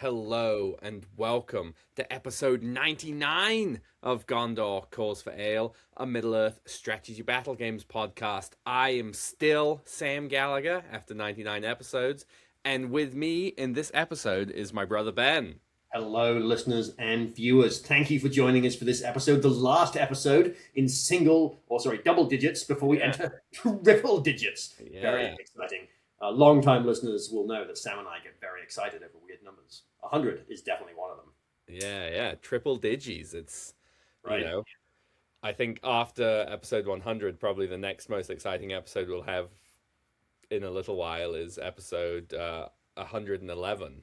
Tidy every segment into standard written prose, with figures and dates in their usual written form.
Hello and welcome to episode 99 of Gondor Calls for Ale, a Middle-earth strategy battle games podcast. I am still Sam Gallagher after 99 episodes, and with me in this episode is my brother Ben. Hello, listeners and viewers. Thank you for joining us for this episode, the last episode in double digits before we enter triple digits. Very exciting. Long-time listeners will know that Sam and I get very excited over weird numbers. 100 is definitely one of them. Yeah, triple digits. It's, right. I think after episode 100, probably the next most exciting episode we'll have in a little while is episode 111.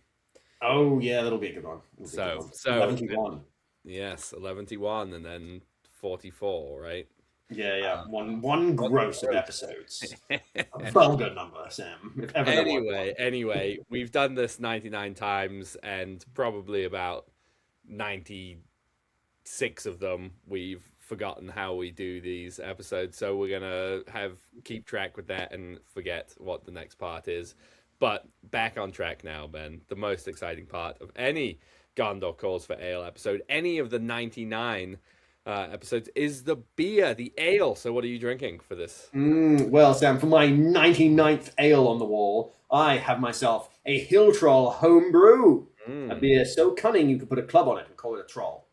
Oh, yeah, that'll be a good one. So 11-1. Yes, 11-1 and then 44, right? Yeah. One gross of episodes. A vulgar number, Sam. If ever Anyway, we've done this 99 times, and probably about 96 of them we've forgotten how we do these episodes. So we're gonna keep track with that and forget what the next part is. But back on track now, Ben. The most exciting part of any Gondor Calls for Ale episode, any of the 99 episodes, is the beer, the ale. So what are you drinking for this? Well, Sam, for my 99th ale on the wall, I have myself a Hill Troll homebrew. A beer so cunning you could put a club on it and call it a troll.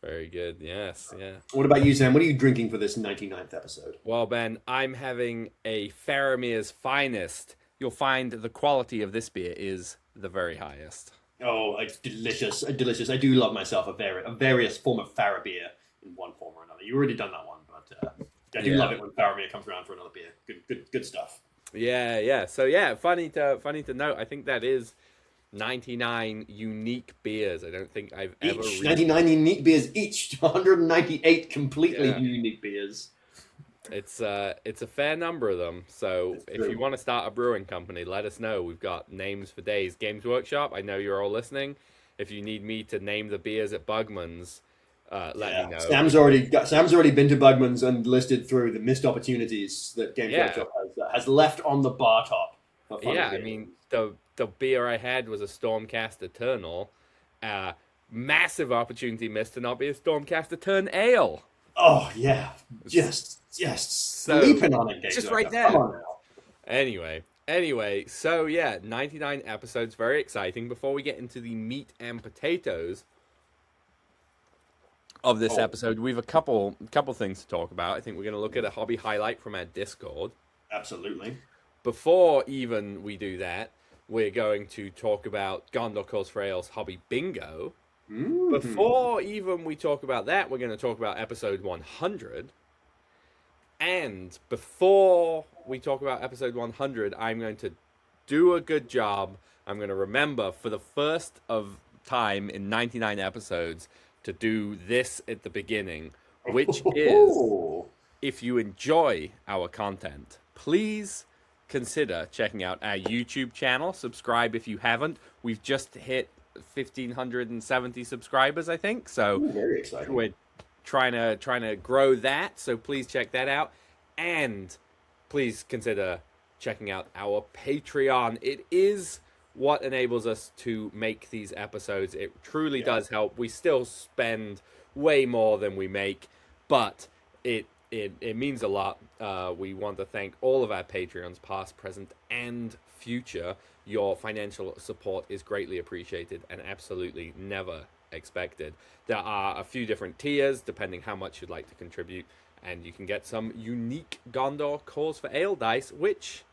Very good. Yes, yeah. What about you, Sam? What are you drinking for this 99th episode? Well, Ben, I'm having a Faramir's Finest. You'll find the quality of this beer is the very highest. Oh, it's delicious. Delicious. I do love myself a various form of Faramir in one form or another. You've already done that one, but I do love it when Faramir comes around for another beer. Good stuff. Yeah. So yeah, funny to note. I think that is 99 unique beers. I don't think I've ever 99 unique beers each. 198 completely unique beers. It's a fair number of them. So if you want to start a brewing company, let us know. We've got names for days. Games Workshop, I know you're all listening. If you need me to name the beers at Bugman's, let me know. Sam's already been to Bugman's and listed through the missed opportunities that Games Workshop has left on the bar top. I mean, the beer I had was a Stormcast Eternal. Massive opportunity missed to not be a Stormcast Eternal Ale. Oh yeah, just sleeping on it, Games just Workshop. Right there. Come on now. Anyway, so yeah, 99 episodes, very exciting. Before we get into the meat and potatoes of this episode, we've a couple things to talk about. I think we're going to look at a hobby highlight from our Discord. Absolutely. Before even we do that, we're going to talk about Gondor Calls for Ale's hobby bingo. Before even we talk about that, we're going to talk about episode 100. And before we talk about episode 100, I'm going to do a good job. I'm going to remember for the first of time in 99 episodes to do this at the beginning, which is, if you enjoy our content, please consider checking out our YouTube channel. Subscribe if you haven't. We've just hit 1,570 subscribers, I think. So very exciting. We're trying to grow that. So please check that out, and please consider checking out our Patreon. It is what enables us to make these episodes. It truly does help. We still spend way more than we make, but it means a lot. We want to thank all of our Patreons, past, present, and future. Your financial support is greatly appreciated and absolutely never expected. There are a few different tiers depending how much you'd like to contribute, and you can get some unique Gondor Calls for Ale dice, which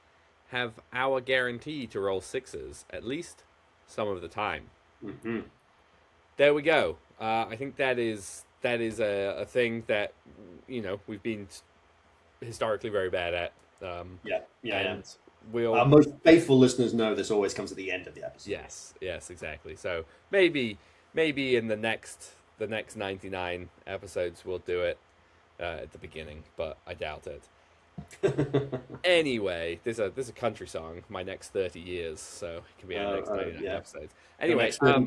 have our guarantee to roll sixes, at least some of the time. There we go. I think that is a thing that, we've been historically very bad at. And our most faithful listeners know this always comes at the end of the episode. Yes, exactly. So maybe in the next 99 episodes we'll do it at the beginning, but I doubt it. Anyway, there's a country song, My Next 30 Years, so it can be our next 99 episodes. Anyway, there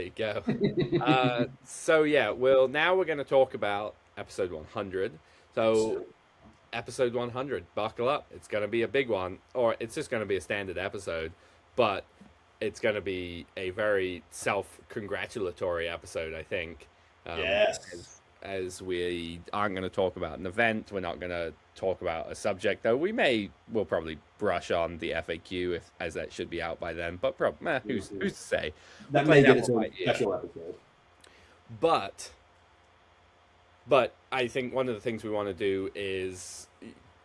you go. So yeah, now we're going to talk about episode 100. So episode 100. Buckle up. It's going to be a big one, or it's just going to be a standard episode, but it's going to be a very self-congratulatory episode, I think. Yes. As we aren't going to talk about an event, we're not going to talk about a subject, though we'll probably brush on the FAQ as that should be out by then, but who's to say? That may get its own special episode. But I think one of the things we want to do is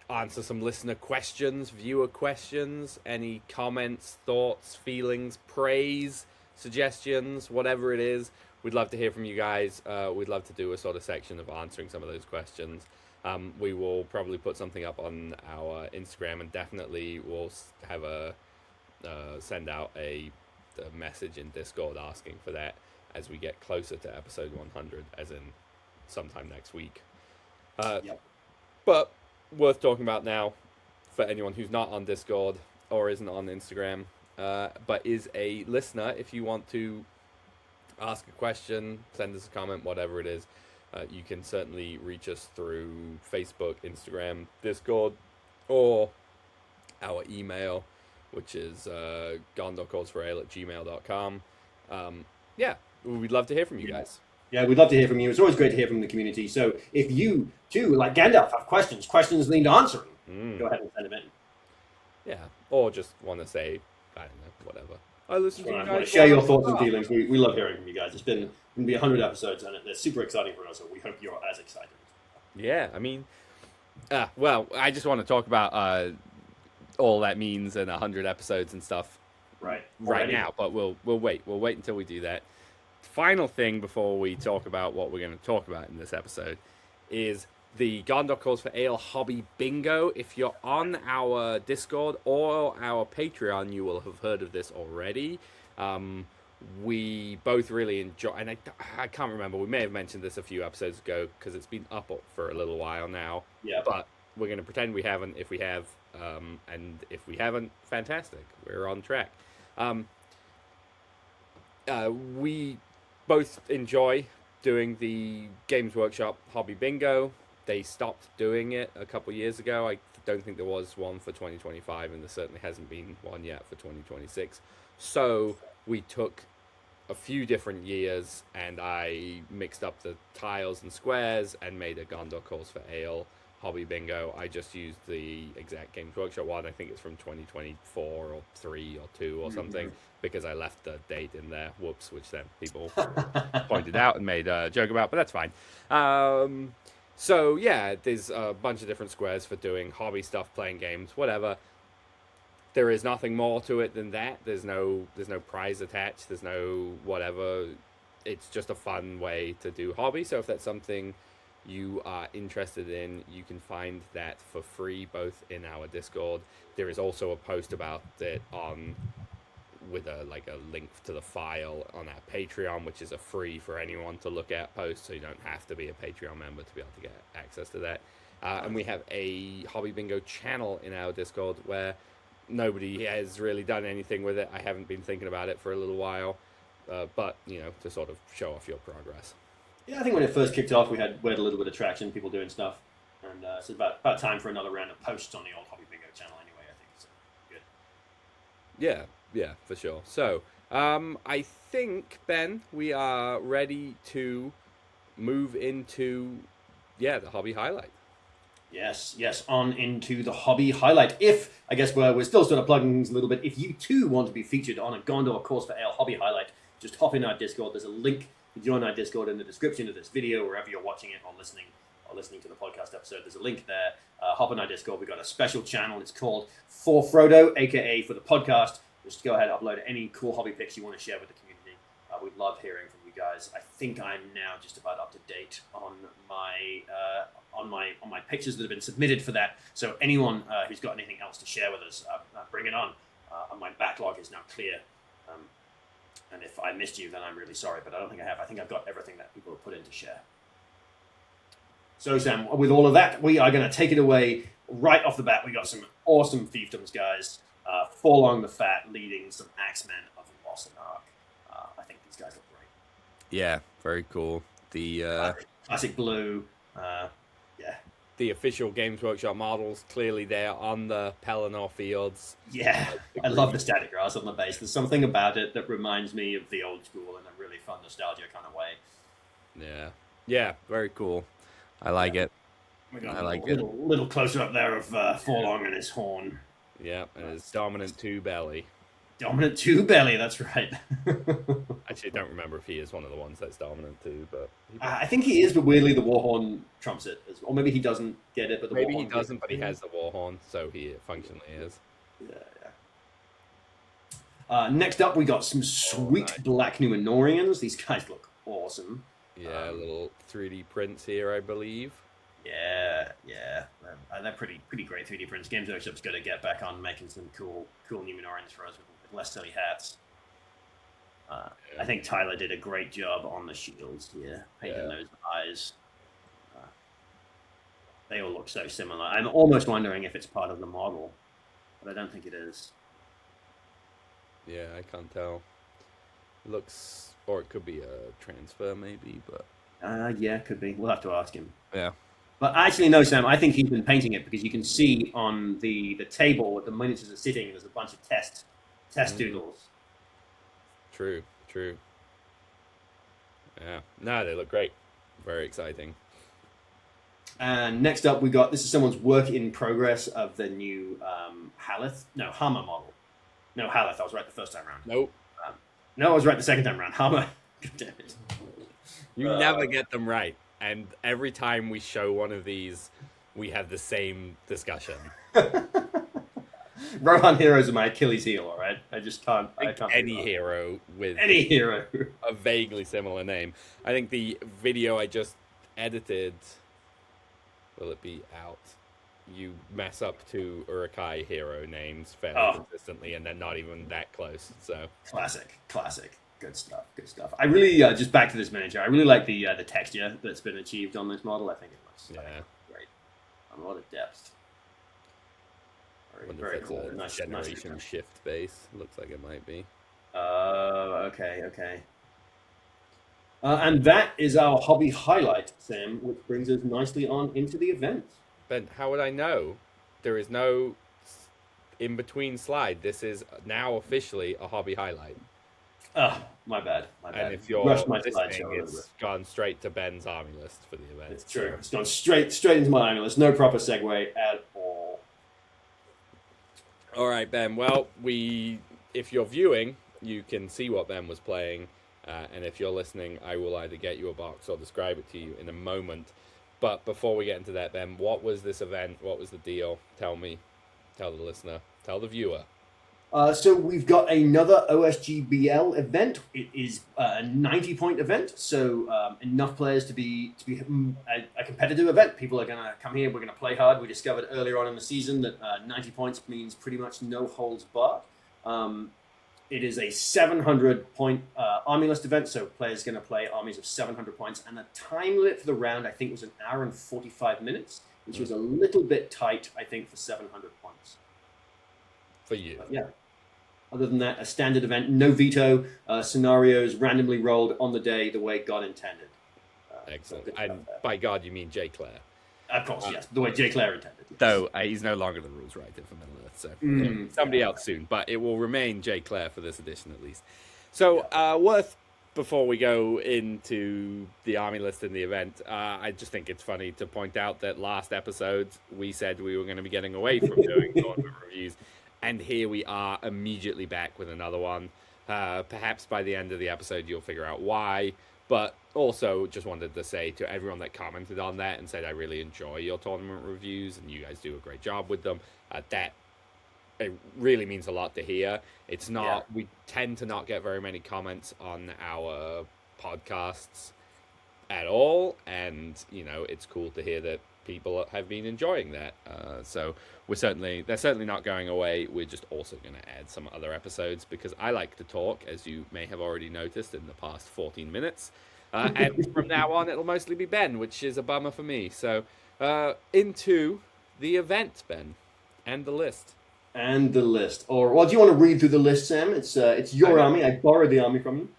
answer some listener questions, viewer questions, any comments, thoughts, feelings, praise, suggestions, whatever it is. We'd love to hear from you guys. We'd love to do a sort of section of answering some of those questions. We will probably put something up on our Instagram, and definitely we'll have send out a message in Discord asking for that as we get closer to episode 100, as in sometime next week. But worth talking about now for anyone who's not on Discord or isn't on Instagram, but is a listener. If you want to ask a question, send us a comment, whatever it is, you can certainly reach us through Facebook, Instagram, Discord, or our email, which is gondorcallsforale@gmail.com. We'd love to hear from you guys. Yeah, we'd love to hear from you. It's always great to hear from the community. So if you, too, like Gandalf, have questions need answering, go ahead and send them in. Yeah, or just want to say, I don't know, whatever. I listen to you guys. Share your thoughts and feelings. We love hearing from you guys. It's been going to be 100 episodes, and they're super exciting for us, so we hope you're as excited. Yeah, I mean, well, I just want to talk about all that means and 100 episodes and stuff right now, but we'll wait. We'll wait until we do that. Final thing before we talk about what we're going to talk about in this episode is the Gondor Calls for Ale Hobby Bingo. If you're on our Discord or our Patreon, you will have heard of this already. We both really enjoy, and I can't remember, we may have mentioned this a few episodes ago because it's been up for a little while now. Yeah. But we're going to pretend we haven't if we have, and if we haven't, fantastic. We're on track. We both enjoy doing the Games Workshop Hobby Bingo. They stopped doing it a couple years ago. I don't think there was one for 2025, and there certainly hasn't been one yet for 2026. So we took a few different years, and I mixed up the tiles and squares and made a Gondor Calls for Ale Hobby Bingo. I just used the exact Games Workshop one. I think it's from 2024 or 3 or 2 or something, because I left the date in there. Whoops, which then people pointed out and made a joke about, but that's fine. So yeah, there's a bunch of different squares for doing hobby stuff, playing games, whatever. There is nothing more to it than that. There's no prize attached. There's no whatever. It's just a fun way to do hobby. So if that's something you are interested in, you can find that for free both in our Discord. There is also a post about it with a link to the file on our Patreon, which is a free for anyone to look at post, so you don't have to be a Patreon member to be able to get access to that. And we have a Hobby Bingo channel in our Discord where nobody has really done anything with it. I haven't been thinking about it for a little while, but to sort of show off your progress. Yeah, I think when it first kicked off, we had a little bit of traction, people doing stuff, and it's about time for another round of posts on the old Hobby Bingo channel anyway, I think. So, good. Yeah, for sure. So, I think, Ben, we are ready to move into, the hobby highlight. Yes, on into the hobby highlight. If, I guess we're still sort of plugging things a little bit, if you too want to be featured on a Gondor Calls for Ale hobby highlight, just hop in our Discord. There's a link to join our Discord in the description of this video, wherever you're watching it or listening to the podcast episode. There's a link there. Hop on our Discord. We've got a special channel. It's called For Frodo, aka for the podcast. Just go ahead and upload any cool hobby pics you want to share with the community. We'd love hearing from you guys. I think I'm now just about up to date on my pictures that have been submitted for that. So anyone who's got anything else to share with us, bring it on. My backlog is now clear. And if I missed you, then I'm really sorry, but I don't think I have. I think I've got everything that people have put in to share. So, Sam, with all of that, we are going to take it away right off the bat. We got some awesome fiefdoms, guys. Forlong the Fat leading some Axemen of Lossark. I think these guys look great. Yeah, very cool. The classic blue. the official Games Workshop models clearly there on the Pelennor fields. Yeah, I love the static grass on the base. There's something about it that reminds me of the old school in a really fun nostalgia kind of way. Yeah, very cool. I like it. I like it. Little closer up there of Forlong and his horn. Yeah, and his dominant 2 belly. Dominant 2 belly, that's right. Actually, I don't remember if he is one of the ones that's dominant 2, but I think he is, but weirdly the Warhorn trumps it, or maybe he doesn't get it, but maybe he doesn't, but he has the Warhorn, so he functionally is. Yeah. Next up, we got some sweet Black Numenorians. These guys look awesome. Yeah, little 3D prints here, I believe. Yeah. They're pretty great 3D prints. Games Workshop's got to get back on making some cool Numenorians for us with less silly hats. I think Tyler did a great job on the shields here, painting those eyes. They all look so similar. I'm almost wondering if it's part of the model, but I don't think it is. Yeah, I can't tell. Looks, or it could be a transfer maybe, but... Yeah, it could be. We'll have to ask him. Yeah. But actually, no, Sam, I think he's been painting it because you can see on the table where the miniatures are sitting, there's a bunch of test doodles. True. Yeah. No, they look great. Very exciting. And next up, we got, this is someone's work in progress of the new Hammer model. No, Haleth, I was right the first time around. Nope. No, I was right the second time around. Hammer. God damn it. You never get them right. And every time we show one of these, we have the same discussion. Rohan heroes are my Achilles heel, all right? I can't. Any hero with a vaguely similar name. I think the video I just edited, will it be out? You mess up 2 Uruk-hai hero names fairly consistently, and they're not even that close. So classic. Good stuff. I really just back to this miniature. I really like the texture that's been achieved on this model. I think it looks great. A lot of depth. Very cool. Nice generation shift base. Looks like it might be. Okay. And that is our hobby highlight, Sam, which brings us nicely on into the event. Ben, how would I know? There is no in-between slide. This is now officially a hobby highlight. My bad. And if you're listening, it's gone straight to Ben's army list for the event. It's true. It's gone straight into my army list. No proper segue at all. All right, Ben. Well, if you're viewing, you can see what Ben was playing. And if you're listening, I will either get you a box or describe it to you in a moment. But before we get into that, Ben, what was this event? What was the deal? Tell me. Tell the listener. Tell the viewer. So we've got another OSGBL event. It is a 90-point event, so enough players to be a competitive event. People are going to come here. We're going to play hard. We discovered earlier on in the season that 90 points means pretty much no holds barred. It is a 700-point army list event, so players are going to play armies of 700 points. And the time limit for the round, I think, was 1 hour and 45 minutes, which was a little bit tight, I think, for 700 points. For you. But yeah. Other than that, a standard event, no veto, scenarios randomly rolled on the day the way God intended. Excellent. And by God, you mean J. Claire. Of course, yes. The way J. Claire intended. Yes. Though he's no longer the rules writer for Middle Earth, so somebody else soon. But it will remain J. Claire for this edition at least. So, before we go into the army list in the event, I just think it's funny to point out that last episode we said we were going to be getting away from doing tournament reviews. And here we are immediately back with another one. Perhaps by the end of the episode, you'll figure out why. But also just wanted to say to everyone that commented on that and said, I really enjoy your tournament reviews and you guys do a great job with them. That it really means a lot to hear. It's not, we tend to not get very many comments on our podcasts at all. And, it's cool to hear that people have been enjoying that. So they're certainly not going away. We're just also going to add some other episodes because I like to talk, as you may have already noticed in the past 14 minutes. And from now on, it'll mostly be Ben, which is a bummer for me. So into the event, Ben, and the list. Or do you want to read through the list, Sam? It's your army. I borrowed the army from you.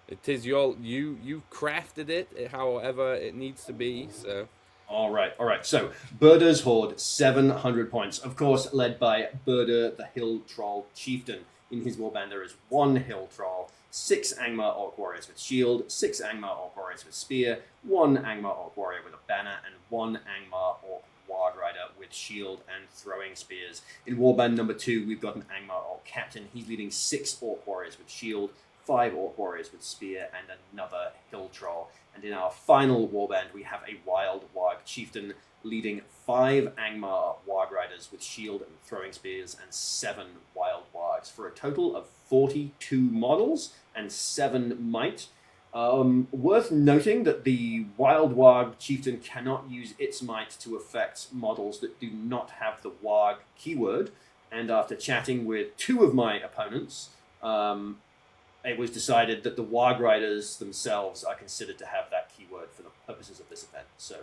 It is you crafted it however it needs to be. So All right. So, Burda's Horde, 700 points. Of course, led by Burda, the Hill Troll Chieftain. In his warband, there is 1 Hill Troll, 6 Angmar Orc Warriors with Shield, 6 Angmar Orc Warriors with Spear, 1 Angmar Orc Warrior with a Banner, and 1 Angmar Orc Warg Rider with Shield and Throwing Spears. In warband number 2, we've got an Angmar Orc Captain. He's leading 6 Orc Warriors with Shield, 5 Orc Warriors with Spear, and another Hill Troll. And in our final warband, we have a Wild Warg Chieftain leading 5 Angmar Warg Riders with Shield and Throwing Spears and 7 Wild Wargs for a total of 42 models and 7 might. Worth noting that the Wild Warg Chieftain cannot use its might to affect models that do not have the Warg keyword. And after chatting with 2 of my opponents, it was decided that the Warg Riders themselves are considered to have that keyword for the purposes of this event. So,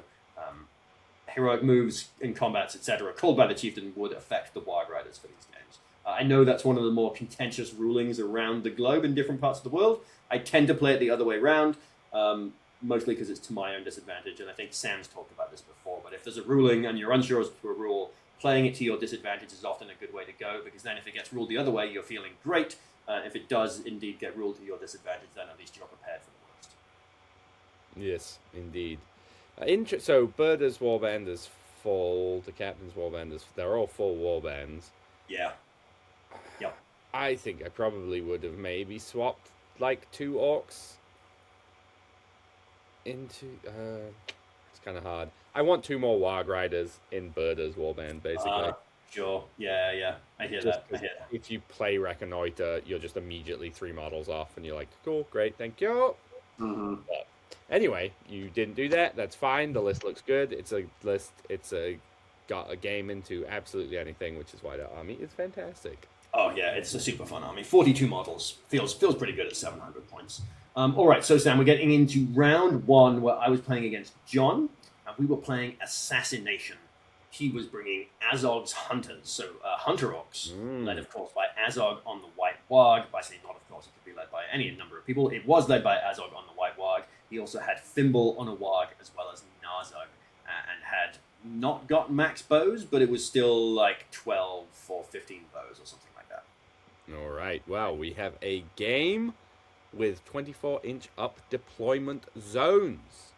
heroic moves in combats, etc., called by the Chieftain would affect the Warg Riders for these games. I know that's one of the more contentious rulings around the globe in different parts of the world. I tend to play it the other way around, mostly because it's to my own disadvantage, and I think Sam's talked about this before, but if there's a ruling and you're unsure as to a rule, playing it to your disadvantage is often a good way to go, because then if it gets ruled the other way, you're feeling great. If it does indeed get ruled to your disadvantage, then at least you're prepared for the worst. Yes, indeed. So, Burda's warband is full, the Captain's warband is... They're all full warbands. Yeah. Yep. I think I probably would have maybe swapped, like, 2 orcs into... it's kind of hard. I want 2 more Warg Riders in Burda's warband, basically. Sure. Yeah. I hear that. If you play Reconnoiter, you're just immediately 3 models off, and you're like, cool, great, thank you. Mm-hmm. But anyway, you didn't do that. That's fine. The list looks good. It's a list. Got a game into absolutely anything, which is why the army is fantastic. Oh yeah, it's a super fun army. 42 models feels pretty good at 700 points. All right, so Sam, we're getting into round 1 where I was playing against John, and we were playing Assassination. He was bringing Azog's Hunters, so Hunter Orcs, led, of course, by Azog on the White Warg. By saying not, of course, it could be led by any number of people. It was led by Azog on the White Warg. He also had Thimble on a Warg, as well as Narzug, and had not got max bows, but it was still like 12 or 15 bows or something like that. All right, well, we have a game with 24-inch up deployment zones.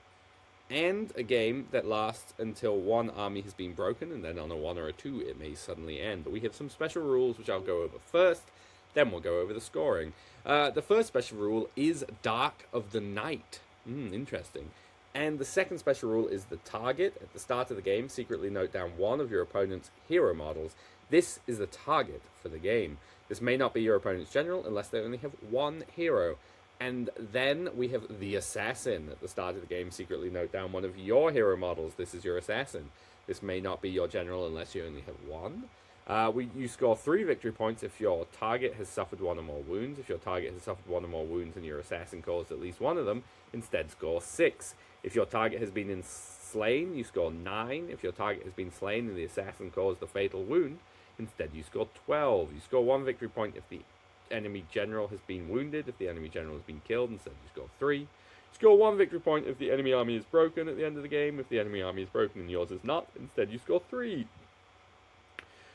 And a game that lasts until 1 army has been broken, and then on a 1 or a 2 it may suddenly end. But we have some special rules which I'll go over first, then we'll go over the scoring. The first special rule is Dark of the Night. Interesting. And the second special rule is the target. At the start of the game, secretly note down 1 of your opponent's hero models. This is the target for the game. This may not be your opponent's general unless they only have 1 hero. And then we have the Assassin. At the start of the game, secretly note down 1 of your hero models. This is your Assassin. This may not be your general unless you only have 1. You score 3 victory points if your target has suffered 1 or more wounds. If your target has suffered 1 or more wounds and your Assassin caused at least 1 of them, instead score 6. If your target has been slain, you score 9. If your target has been slain and the Assassin caused a fatal wound, instead you score 12. You score 1 victory point if the enemy general has been wounded. If the enemy general has been killed, instead you score 3. You score 1 victory point if the enemy army is broken at the end of the game. If the enemy army is broken and yours is not, instead you score 3.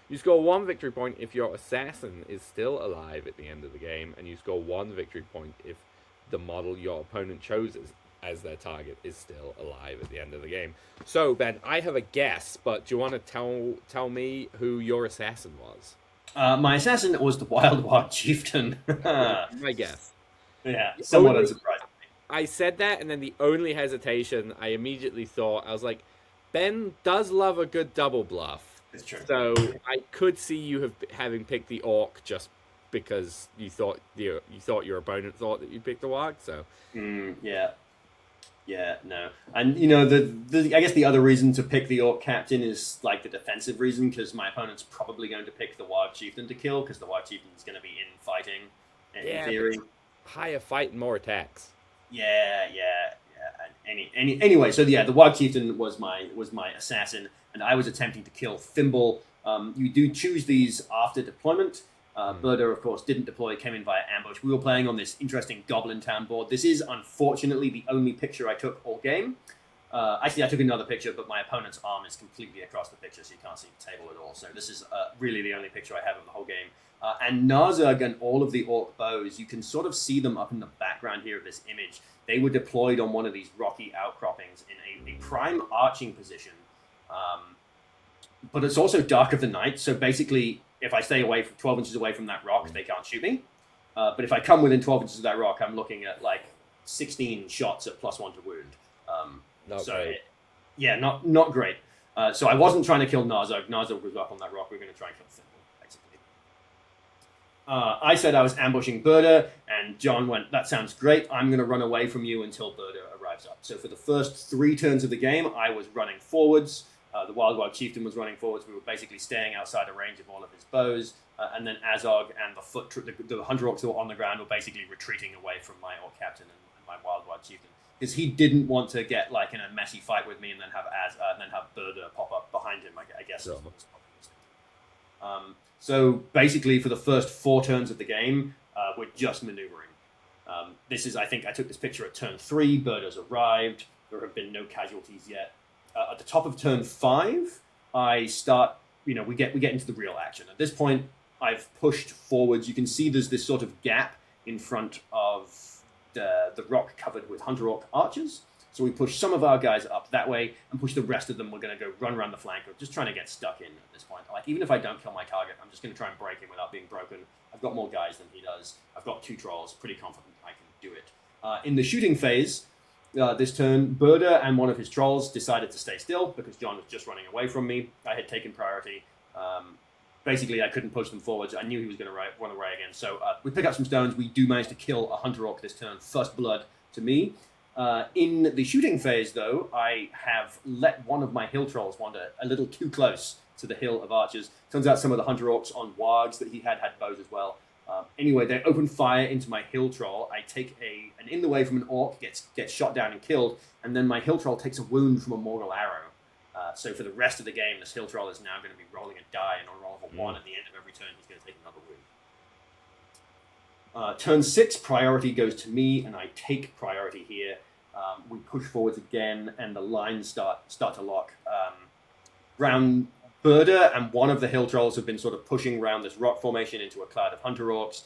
You score 1 victory point if your Assassin is still alive at the end of the game, and you score 1 victory point if the model your opponent chooses as their target is still alive at the end of the game. So, Ben, I have a guess, but do you want to tell me who your Assassin was? My Assassin was the Wild Warg Chieftain. My guess. Yeah, somewhat unsurprising. I said that, and then the only hesitation I immediately thought, I was like, Ben does love a good double bluff. It's true. So I could see you having picked the Orc just because you thought your opponent thought that you picked the Warg. So yeah, no, and you know I guess the other reason to pick the Orc Captain is like the defensive reason, because my opponent's probably going to pick the Warg Chieftain to kill, because the Warg Chieftain is going to be in fighting in theory. Higher fight and more attacks. Yeah. Anyway, so yeah, the Warg Chieftain was my Assassin, and I was attempting to kill Thimble. You do choose these after deployment. Burda, of course, didn't deploy, came in via ambush. We were playing on this interesting Goblin Town board. This is, unfortunately, the only picture I took all game. Actually, I took another picture, but my opponent's arm is completely across the picture, so you can't see the table at all. So this is really the only picture I have of the whole game. And Narzug and all of the Orc bows, you can sort of see them up in the background here of this image. They were deployed on one of these rocky outcroppings in a prime arching position. But it's also dark of the night, so basically, if I stay away from 12 inches away from that rock, they can't shoot me. But if I come within 12 inches of that rock, I'm looking at like 16 shots at +1 to wound. Not great. Yeah, not great. So I wasn't trying to kill Narzug. Narzug was up on that rock. We are going to try and kill Thimble, basically. I said I was ambushing Berda, and John went, that sounds great. I'm going to run away from you until Berda arrives up. So for the first 3 turns of the game, I was running forwards. The Wild Chieftain was running forwards. We were basically staying outside of range of all of his bows. And then Azog and the Hunter Orcs that were on the ground were basically retreating away from my Orc Captain and my Wild Chieftain. Because he didn't want to get like in a messy fight with me and then have Berda pop up behind him, I guess. Sure. So basically, for the first 4 turns of the game, we're just maneuvering. I think I took this picture at turn 3. Berda's arrived. There have been no casualties yet. At the top of turn 5, I start. We get into the real action. At this point, I've pushed forwards. You can see there's this sort of gap in front of the rock covered with Hunter Orc archers. So we push some of our guys up that way and push the rest of them. We're going to go run around the flank. We're just trying to get stuck in at this point. Like, even if I don't kill my target, I'm just going to try and break him without being broken. I've got more guys than he does. I've got 2 trolls. Pretty confident I can do it. In the shooting phase, this turn, Berda and one of his trolls decided to stay still because John was just running away from me. I had taken priority. Basically, I couldn't push them forwards. I knew he was going to run away again. So we pick up some stones. We do manage to kill a Hunter Orc this turn. First blood to me. In the shooting phase, though, I have let one of my hill trolls wander a little too close to the hill of archers. Turns out some of the Hunter Orcs on wargs that he had bows as well. Anyway, they open fire into my hill troll. I take an in the way from an orc, gets shot down and killed, and then my hill troll takes a wound from a Morgul arrow. So for the rest of the game, this hill troll is now going to be rolling a die, and on a roll of a 1 at the end of every turn, he's going to take another wound. Turn 6, priority goes to me, and I take priority here. We push forwards again, and the lines start to lock. Round Berda and one of the hill trolls have been sort of pushing around this rock formation into a cloud of Hunter Orcs.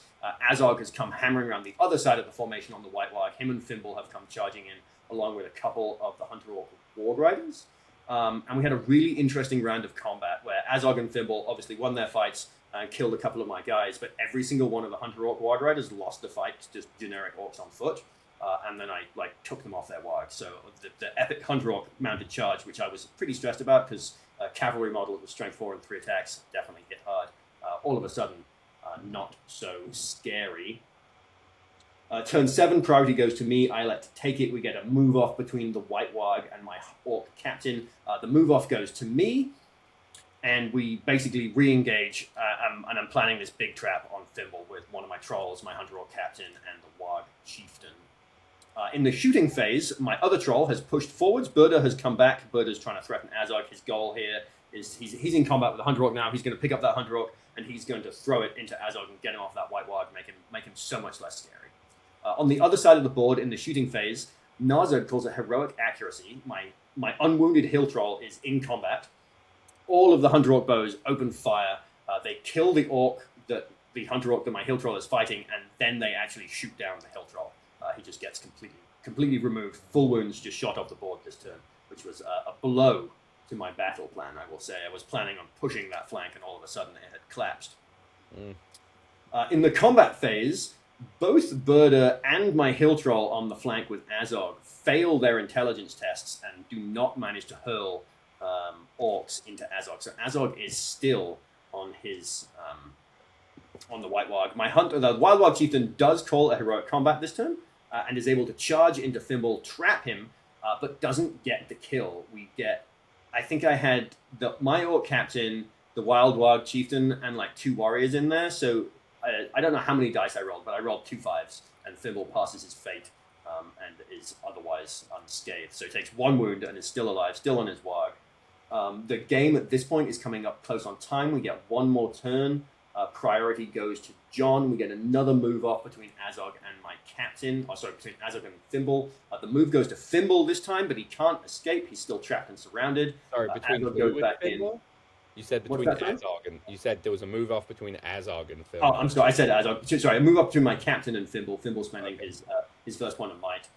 Azog has come hammering around the other side of the formation on the White Warg. Him and Thimble have come charging in, along with a couple of the Hunter Orc Warg Riders. And we had a really interesting round of combat where Azog and Thimble obviously won their fights and killed a couple of my guys, but every single one of the Hunter Orc Warg Riders lost the fight to just generic orcs on foot. And then I took them off their wargs. So the epic Hunter Orc mounted charge, which I was pretty stressed about because cavalry model with strength 4 and 3 attacks definitely hit hard. All of a sudden, not so scary. Turn 7, priority goes to me. I let to take it. We get a move off between the White Warg and my Orc Captain. The move off goes to me, and we basically re-engage. And I'm planning this big trap on Thimble with one of my trolls, my Hunter Orc Captain, and the Warg Chieftain. In the shooting phase, my other troll has pushed forwards. Berda has come back. Berda's trying to threaten Azog. His goal here is he's in combat with the Hunter Orc now. He's going to pick up that Hunter Orc, and he's going to throw it into Azog and get him off that White Warg, make him so much less scary. On the other side of the board, in the shooting phase, Narzug calls it heroic accuracy. My unwounded hill troll is in combat. All of the Hunter Orc bows open fire. They kill the Hunter Orc that my hill troll is fighting, and then they actually shoot down the hill troll. He just gets completely removed. Full wounds just shot off the board this turn, which was a blow to my battle plan, I will say. I was planning on pushing that flank, and all of a sudden it had collapsed. In the combat phase, both Berda and my hill troll on the flank with Azog fail their intelligence tests and do not manage to hurl orcs into Azog. So Azog is still on his on the White Warg. The Wild Warg Chieftain does call a heroic combat this turn and is able to charge into Thimble, trap him, but doesn't get the kill. I think I had my Orc Captain, the Wild Warg Chieftain, and 2 warriors in there. So I don't know how many dice I rolled, but I rolled 2 5s, and Thimble passes his fate and is otherwise unscathed. So he takes 1 wound and is still alive, still on his Warg. The game at this point is coming up close on time. We get 1 more turn. Priority goes to John. We get another move off between Azog and my captain. Oh, sorry, between Azog and Thimble. The move goes to Thimble this time, but he can't escape. He's still trapped and surrounded. Sorry, between Azog who goes and back Thimble? in. You said between Azog and... You said there was a move off between Azog and Thimble. Oh, I'm sorry, I said Azog. Sorry, a move off between my captain and Thimble. Thimble spending his first point of might.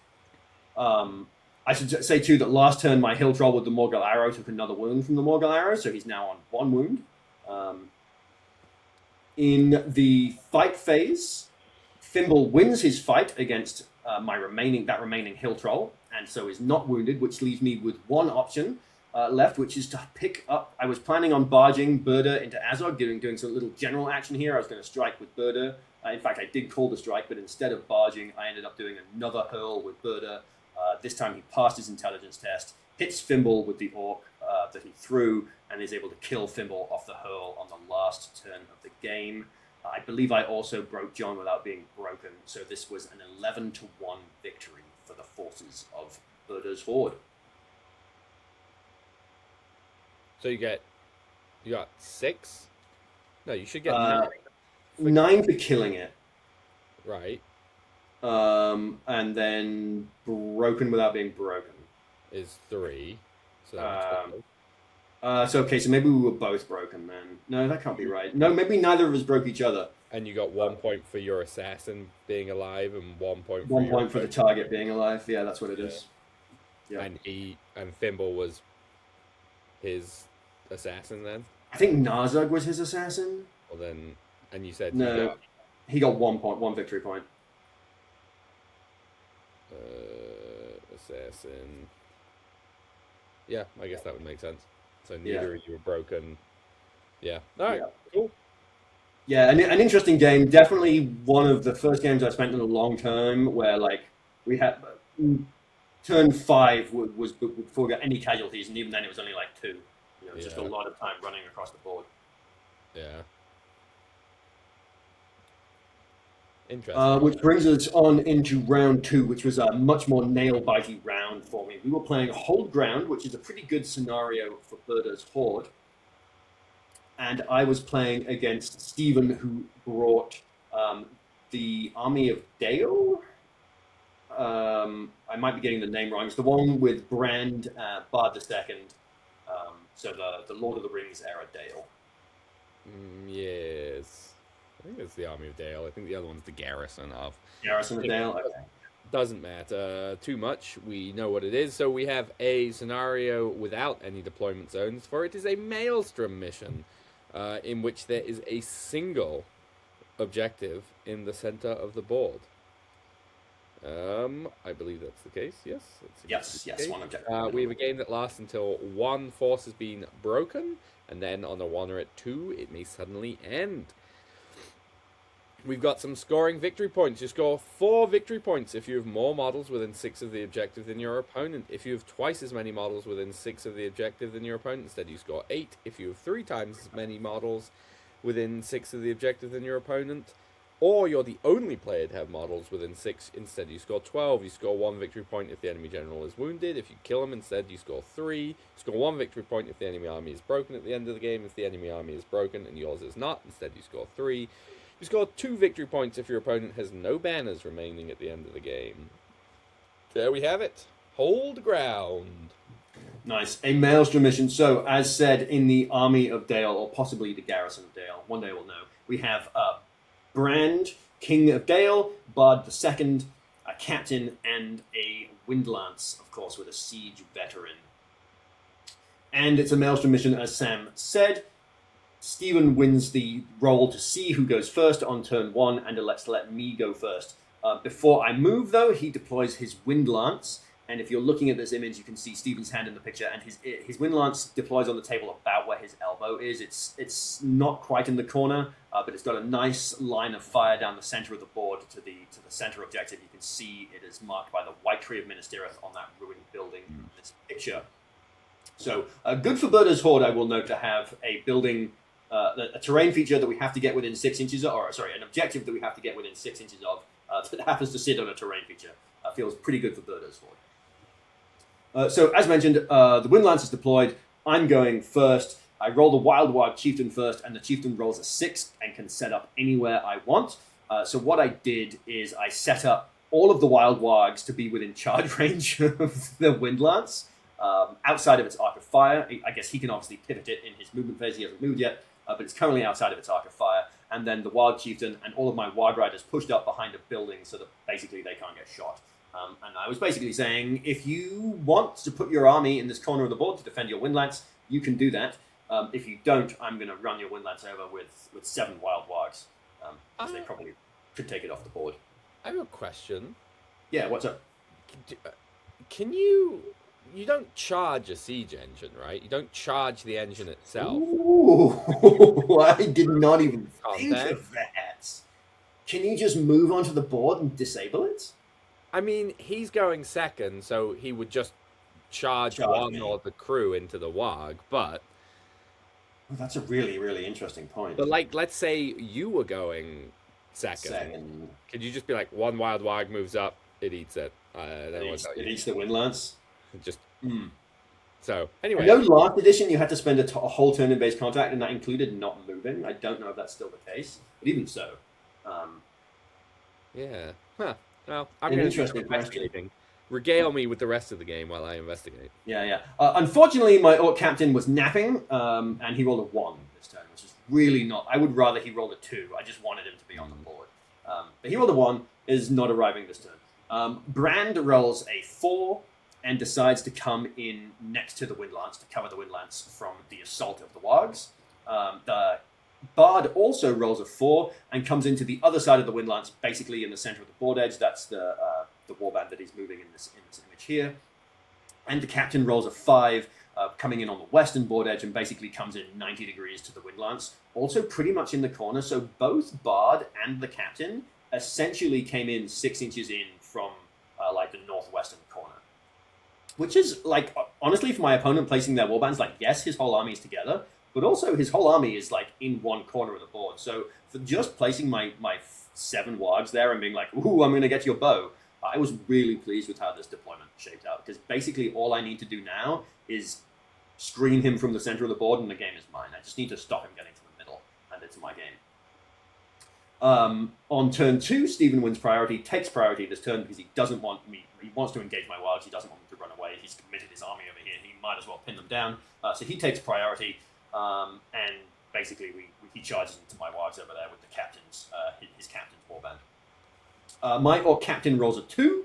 I should say, too, that last turn my Hill Troll with the Morgul Arrow took another wound from the Morgul Arrow, so he's now on 1 wound. In the fight phase, Thimble wins his fight against that remaining Hill Troll, and so is not wounded, which leaves me with one option left, which is to pick up... I was planning on barging Burda into Azog, doing some little general action here. I was going to strike with Burda. In fact, I did call the strike, but instead of barging, I ended up doing another hurl with Burda. This time he passed his intelligence test, hits Thimble with the orc that he threw, and is able to kill Thimble off the hurl on the last turn of the game. I believe I also broke John without being broken, so this was an 11-1 victory for the forces of Burda's Horde. So you got 6? No, you should get 9 for killing it. Right. And then broken without being broken is 3. So okay, so maybe we were both broken then. No, that can't be right. No, maybe neither of us broke each other. And you got 1 point for your assassin being alive, and 1 point. 1 point for the target being alive. Yeah, that's what it is. Yeah. And Thimble was his assassin then. I think Narzug was his assassin. Well then, and you said no, he got 1 point, 1 victory point. Assassin. Yeah, I guess that would make sense. So neither of you were broken. Yeah. All right. Cool. Yeah, an interesting game. Definitely one of the first games I spent in a long time where we had turn 5 was before we got any casualties, and even then it was only 2. Just a lot of time running across the board. Yeah. Interesting. Which brings us on into round 2, which was a much more nail-bitey round for me. We were playing Hold Ground, which is a pretty good scenario for Burda's Horde. And I was playing against Stephen, who brought the Army of Dale. I might be getting the name wrong. It's the one with Brand, Bard II. So the Lord of the Rings era Dale. Yes. I think it's the Army of Dale. I think the other one's the Garrison of Dale. Okay. Doesn't matter too much. We know what it is. So we have a scenario without any deployment zones, for it is a Maelstrom mission, in which there is a single objective in the center of the board. I believe that's the case. Yes. Yes. One objective. We have a game that lasts until one force has been broken, and then on a 1 or at 2, it may suddenly end. We've got some scoring victory points. You score 4 victory points if you have more models within 6 of the objective than your opponent. If you have twice as many models within 6 of the objective than your opponent, instead you score 8. If you have 3 times as many models within 6 of the objective than your opponent, or you're the only player to have models within 6, instead you score 12. You score 1 victory point if the enemy general is wounded. If you kill him instead, you score 3. You score 1 victory point if the enemy army is broken at the end of the game. If the enemy army is broken and yours is not, instead you score 3. You score 2 victory points if your opponent has no banners remaining at the end of the game. There we have it. Hold ground. Nice. A Maelstrom mission. So, as said in the Army of Dale, or possibly the Garrison of Dale, one day we'll know, we have Brand, King of Dale, Bard II, a Captain, and a Windlance, of course, with a Siege Veteran. And it's a Maelstrom mission, as Sam said. Stephen wins the roll to see who goes first on turn 1 and elects to let me go first. Before I move, though, he deploys his Windlance. And if you're looking at this image, you can see Stephen's hand in the picture, and his Windlance deploys on the table about where his elbow is. It's not quite in the corner, but it's got a nice line of fire down the center of the board to the center objective. You can see it is marked by the White Tree of Minas Tirith on that ruined building in this picture. So good for Burda's Horde, I will note, to have a building... a terrain feature that we have to get within 6 inches of, an objective that we have to get within 6 inches of, that happens to sit on a terrain feature. Feels pretty good for Burda's Horde. So, as mentioned, the Windlance is deployed. I'm going first. I roll the Wild Warg Chieftain first, and the Chieftain rolls a 6 and can set up anywhere I want. So what I did is I set up all of the Wild Wargs to be within charge range of the Windlance, outside of its arc of fire. I guess he can obviously pivot it in his movement phase. He hasn't moved yet, but it's currently outside of its arc of fire. And then the Wild Chieftain and all of my Warg Riders pushed up behind a building so that basically they can't get shot. And I was basically saying, if you want to put your army in this corner of the board to defend your Windlance, you can do that. If you don't, I'm going to run your Windlance over with 7 Wild Wargs, because they probably could take it off the board. I have a question. Yeah, what's up? Can you don't charge a siege engine, right? You don't charge the engine itself. Ooh, I did not even think of that. Can you just move onto the board and disable it? I mean, he's going second, so he would just charge one or the crew into the Warg, but... Well, that's a really, really interesting point. But, like, let's say you were going second. Could you just be like, one Wild Warg moves up, it eats it. It eats the Windlance? Just... So, anyway. I know last edition you had to spend a whole turn in base contact, and that included not moving. I don't know if that's still the case, but even so. Yeah. Huh. Well, I'm going to be investigating. Regale me with the rest of the game while I investigate. Yeah. Unfortunately, my Orc Captain was napping, and he rolled a 1 this turn, which is really not... I would rather he rolled a 2. I just wanted him to be on the board. But he rolled a 1, is not arriving this turn. Brand rolls a 4 and decides to come in next to the Windlance to cover the Windlance from the assault of the Wargs. The Bard also rolls a 4 and comes into the other side of the Windlance, basically in the center of the board edge. That's the warband that he's moving in this image here. And the Captain rolls a 5, coming in on the western board edge and basically comes in 90 degrees to the Windlance. Also pretty much in the corner, so both Bard and the Captain essentially came in 6 inches in from like the northwestern corner. Which is, like, honestly, for my opponent placing their warbands, like, yes, his whole army is together, but also his whole army is, like, in one corner of the board. So for just placing my 7 wargs there and being like, ooh, I'm going to get your bow, I was really pleased with how this deployment shaped out. Because basically all I need to do now is screen him from the center of the board and the game is mine. I just need to stop him getting to the middle, and it's my game. On turn 2, Stephen wins priority, takes priority this turn because he doesn't want me. He wants to engage my wargs. He doesn't want me to run away. He's committed his army over here. He might as well pin them down. So he takes priority, and basically he charges into my wargs over there with the captain's his captain's warband. My Orc Captain rolls a 2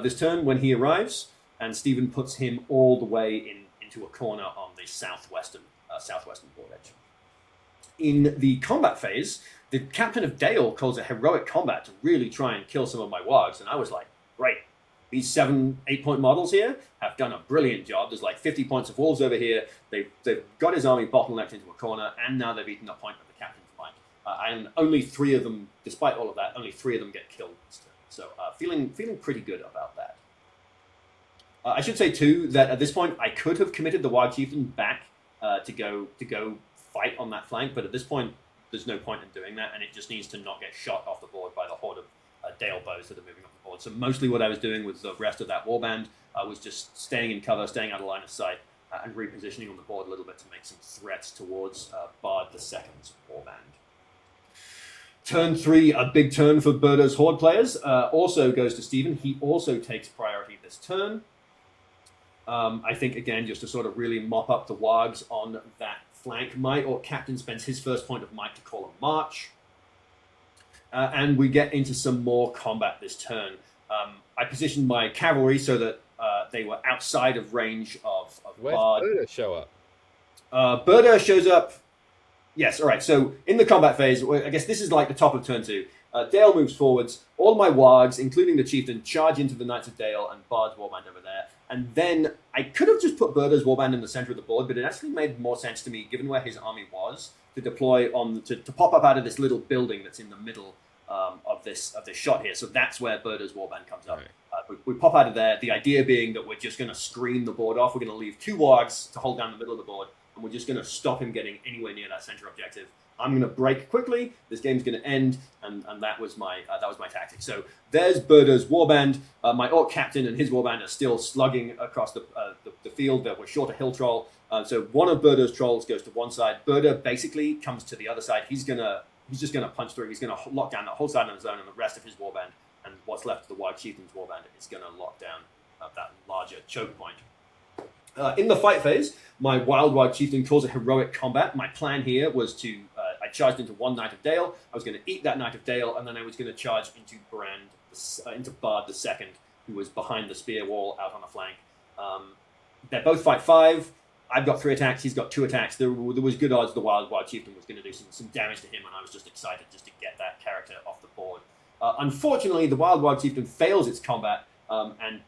this turn when he arrives, and Stephen puts him all the way into a corner on the southwestern board edge. In the combat phase, the Captain of Dale calls a heroic combat to really try and kill some of my wargs, and I was like, great. These 7 8-point models here have done a brilliant job. There's like 50 points of wolves over here. They've got his army bottlenecked into a corner, and now they've eaten a point of the captain's might. And only 3 of them, despite all of that, only 3 of them get killed this turn. So feeling pretty good about that. I should say too that at this point I could have committed the Warg Chieftain back to go fight on that flank, but at this point there's no point in doing that, and it just needs to not get shot off the board by the horde of Dale bows that are moving off the board. So mostly what I was doing with the rest of that warband was just staying in cover, staying out of line of sight, and repositioning on the board a little bit to make some threats towards Bard II's warband. Turn 3, a big turn for Birdo's Horde players, also goes to Stephen. He also takes priority this turn. I think, again, just to sort of really mop up the wargs on that flank. My Orc Captain spends his first point of might to call a march. And we get into some more combat this turn. I positioned my cavalry so that they were outside of range of Where's Bard. Birdo show up? Birdo shows up. Yes, all right. So in the combat phase, I guess this is like the top of turn 2. Dale moves forwards. All my wargs, including the chieftain, charge into the Knights of Dale and Bard's warband over there. And then I could have just put Birdo's warband in the center of the board, but it actually made more sense to me, given where his army was, to deploy to pop up out of this little building that's in the middle of this shot here. So that's where Birdo's warband comes up. Right. We pop out of there. The idea being that we're just going to screen the board off. We're going to leave 2 wargs to hold down the middle of the board, and we're just going to stop him getting anywhere near that center objective. I'm going to break quickly. This game's going to end, and that was my tactic. So there's Birdo's warband. My Orc Captain and his warband are still slugging across the field. We're short a hill troll. So one of Burda's trolls goes to one side. Burda basically comes to the other side. He's just gonna punch through. He's gonna lock down that whole side on his own, and the rest of his warband and what's left of the Wild Chieftain's warband is gonna lock down that larger choke point. In the fight phase, my Wild Chieftain calls a heroic combat. My plan here was to I charged into one Knight of Dale. I was going to eat that Knight of Dale, and then I was going to charge into Bard the Second, who was behind the spear wall out on the flank. They're both fight 5. I've got 3 attacks. He's got 2 attacks. There was good odds the Wild Chieftain was going to do some damage to him, and I was just excited just to get that character off the board. Unfortunately, the Wild Chieftain fails its combat and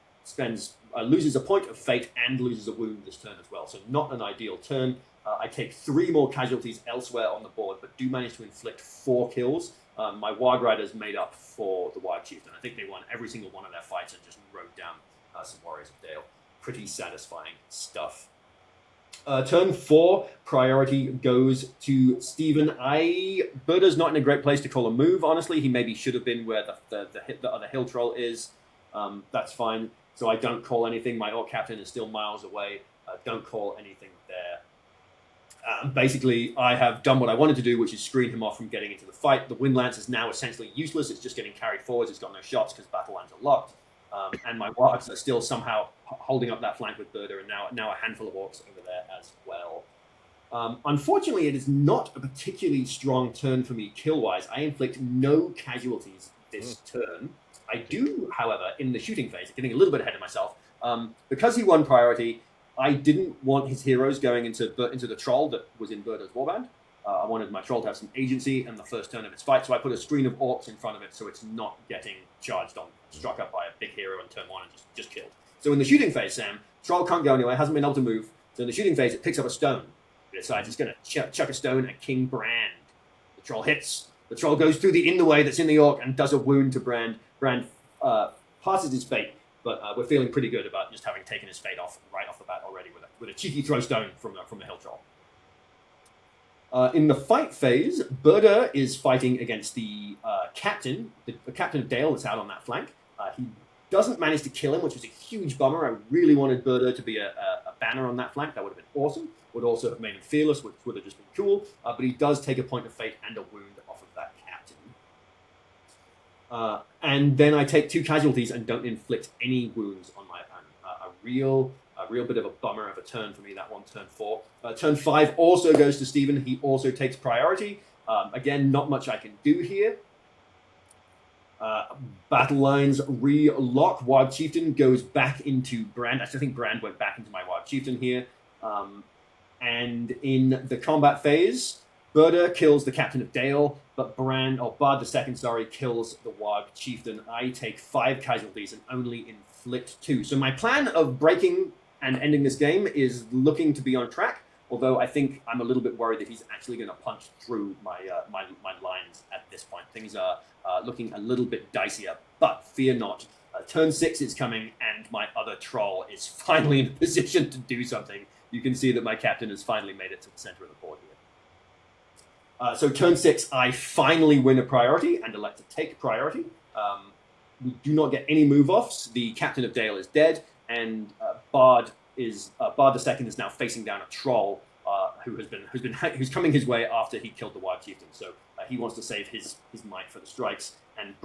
loses a point of fate and loses a wound this turn as well. So not an ideal turn. I take 3 more casualties elsewhere on the board, but do manage to inflict 4 kills. My Warg Riders made up for the Wild Chieftain. I think they won every single one of their fights and just rode down some Warriors of Dale. Pretty satisfying stuff. Turn 4, priority goes to Stephen. Burda's not in a great place to call a move, honestly. He maybe should have been where the other hill troll is. That's fine. So I don't call anything. My Orc Captain is still miles away. Don't call anything there. Basically, I have done what I wanted to do, which is screen him off from getting into the fight. The Wind Lance is now essentially useless. It's just getting carried forwards. It's got no shots because battle lines are locked. And my Wargs are still somehow holding up that flank with Burda, and now a handful of Orcs over there as well. Unfortunately, it is not a particularly strong turn for me kill-wise. I inflict no casualties this turn. I do, however, in the shooting phase, getting a little bit ahead of myself, because he won priority, I didn't want his heroes going into the troll that was in Burda's warband. I wanted my troll to have some agency in the first turn of its fight, so I put a screen of Orcs in front of it so it's not getting charged on, struck up by a big hero in turn 1 and just killed. So in the shooting phase, Sam, troll can't go anywhere, hasn't been able to move. So in the shooting phase, it picks up a stone. It decides it's going to chuck a stone at King Brand. The troll hits. The troll goes through the in-the-way that's in the Orc and does a wound to Brand. Brand passes his fate, but we're feeling pretty good about just having taken his fate off right off the bat already with a cheeky throw stone from the hill troll. In the fight phase, Burda is fighting against the captain, the captain of Dale that's out on that flank. He doesn't manage to kill him, which was a huge bummer. I really wanted Burda to be a banner on that flank. That would have been awesome. Would also have made him fearless, which would have just been cool. But he does take a point of fate and a wound off of that captain. And then I take 2 casualties and don't inflict any wounds on my opponent. A real bit of a bummer of a turn for me, that one, turn 4. Turn 5 also goes to Stephen. He also takes priority. Again, not much I can do here. Battle lines re-lock. Wild Chieftain goes back into Brand. I think Brand went back into my Wild Chieftain here. And in the combat phase, Burda kills the Captain of Dale, but Bard the Second, kills the Warg Chieftain. I take 5 casualties and only inflict 2. So my plan of breaking and ending this game is looking to be on track, although I think I'm a little bit worried that he's actually going to punch through my lines at this point. Things are looking a little bit dicier, but fear not. Turn 6 is coming, and my other troll is finally in a position to do something. You can see that my captain has finally made it to the center of the board here. So turn 6, I finally win a priority and elect to take priority. We do not get any move-offs. The Captain of Dale is dead, and Bard the Second is now facing down a troll who's coming his way after he killed the Wild Chieftain. So he wants to save his might for the strikes. And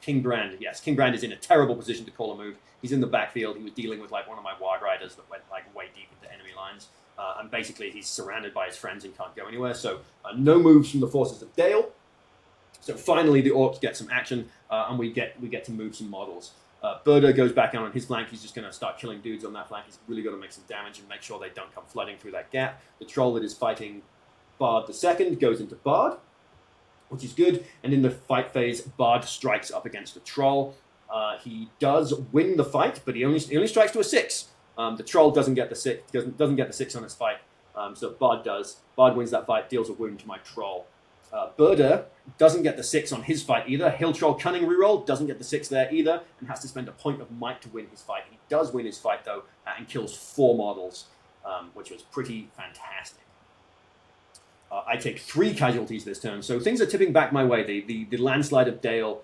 King Brand. Yes, King Brand is in a terrible position to call a move. He's in the backfield. He was dealing with one of my Warg Riders that went way deep into enemy lines. And basically he's surrounded by his friends and can't go anywhere. So no moves from the forces of Dale. So finally the Orcs get some action, and we get to move some models. Burda goes back on his flank. He's just going to start killing dudes on that flank. He's really got to make some damage and make sure they don't come flooding through that gap. The troll that is fighting Bard the Second goes into Bard, which is good. And in the fight phase, Bard strikes up against the troll. He does win the fight, but he only strikes to a 6. The troll doesn't get the 6. Doesn't get the 6 on his fight. So Bard does. Bard wins that fight, deals a wound to my troll. Burda doesn't get the 6 on his fight either. Hill Troll Cunning reroll, doesn't get the 6 there either, and has to spend a point of might to win his fight. He does win his fight, though, and kills 4 models, which was pretty fantastic. I take 3 casualties this turn, so things are tipping back my way. The landslide of Dale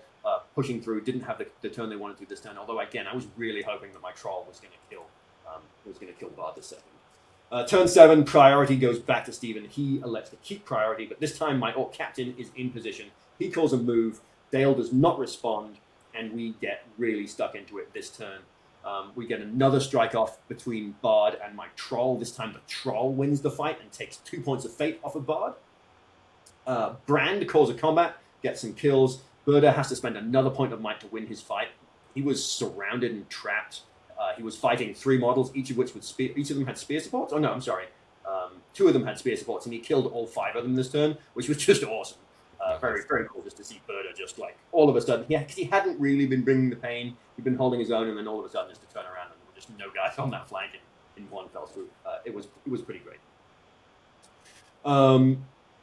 pushing through didn't have the turn they wanted to this turn, although, again, I was really hoping that my troll was going to kill who's going to kill Bard the second. Turn 7, priority goes back to Stephen. He elects to keep priority, but this time my Orc Captain is in position. He calls a move. Dale does not respond, and we get really stuck into it this turn. We get another strike off between Bard and my Troll. This time the Troll wins the fight and takes 2 points of fate off of Bard. Brand calls a combat, gets some kills. Berda has to spend another point of might to win his fight. He was surrounded and trapped. He was fighting 3 models, each of them had spear supports. Oh no, I'm sorry. 2 of them had spear supports, and he killed all 5 of them this turn, which was just awesome. Very, very cool just to see Berda just like all of a sudden. Yeah, because he hadn't really been bringing the pain. He'd been holding his own, and then all of a sudden, just to turn around and there were just no guys on that flank in one fell swoop. It was pretty great.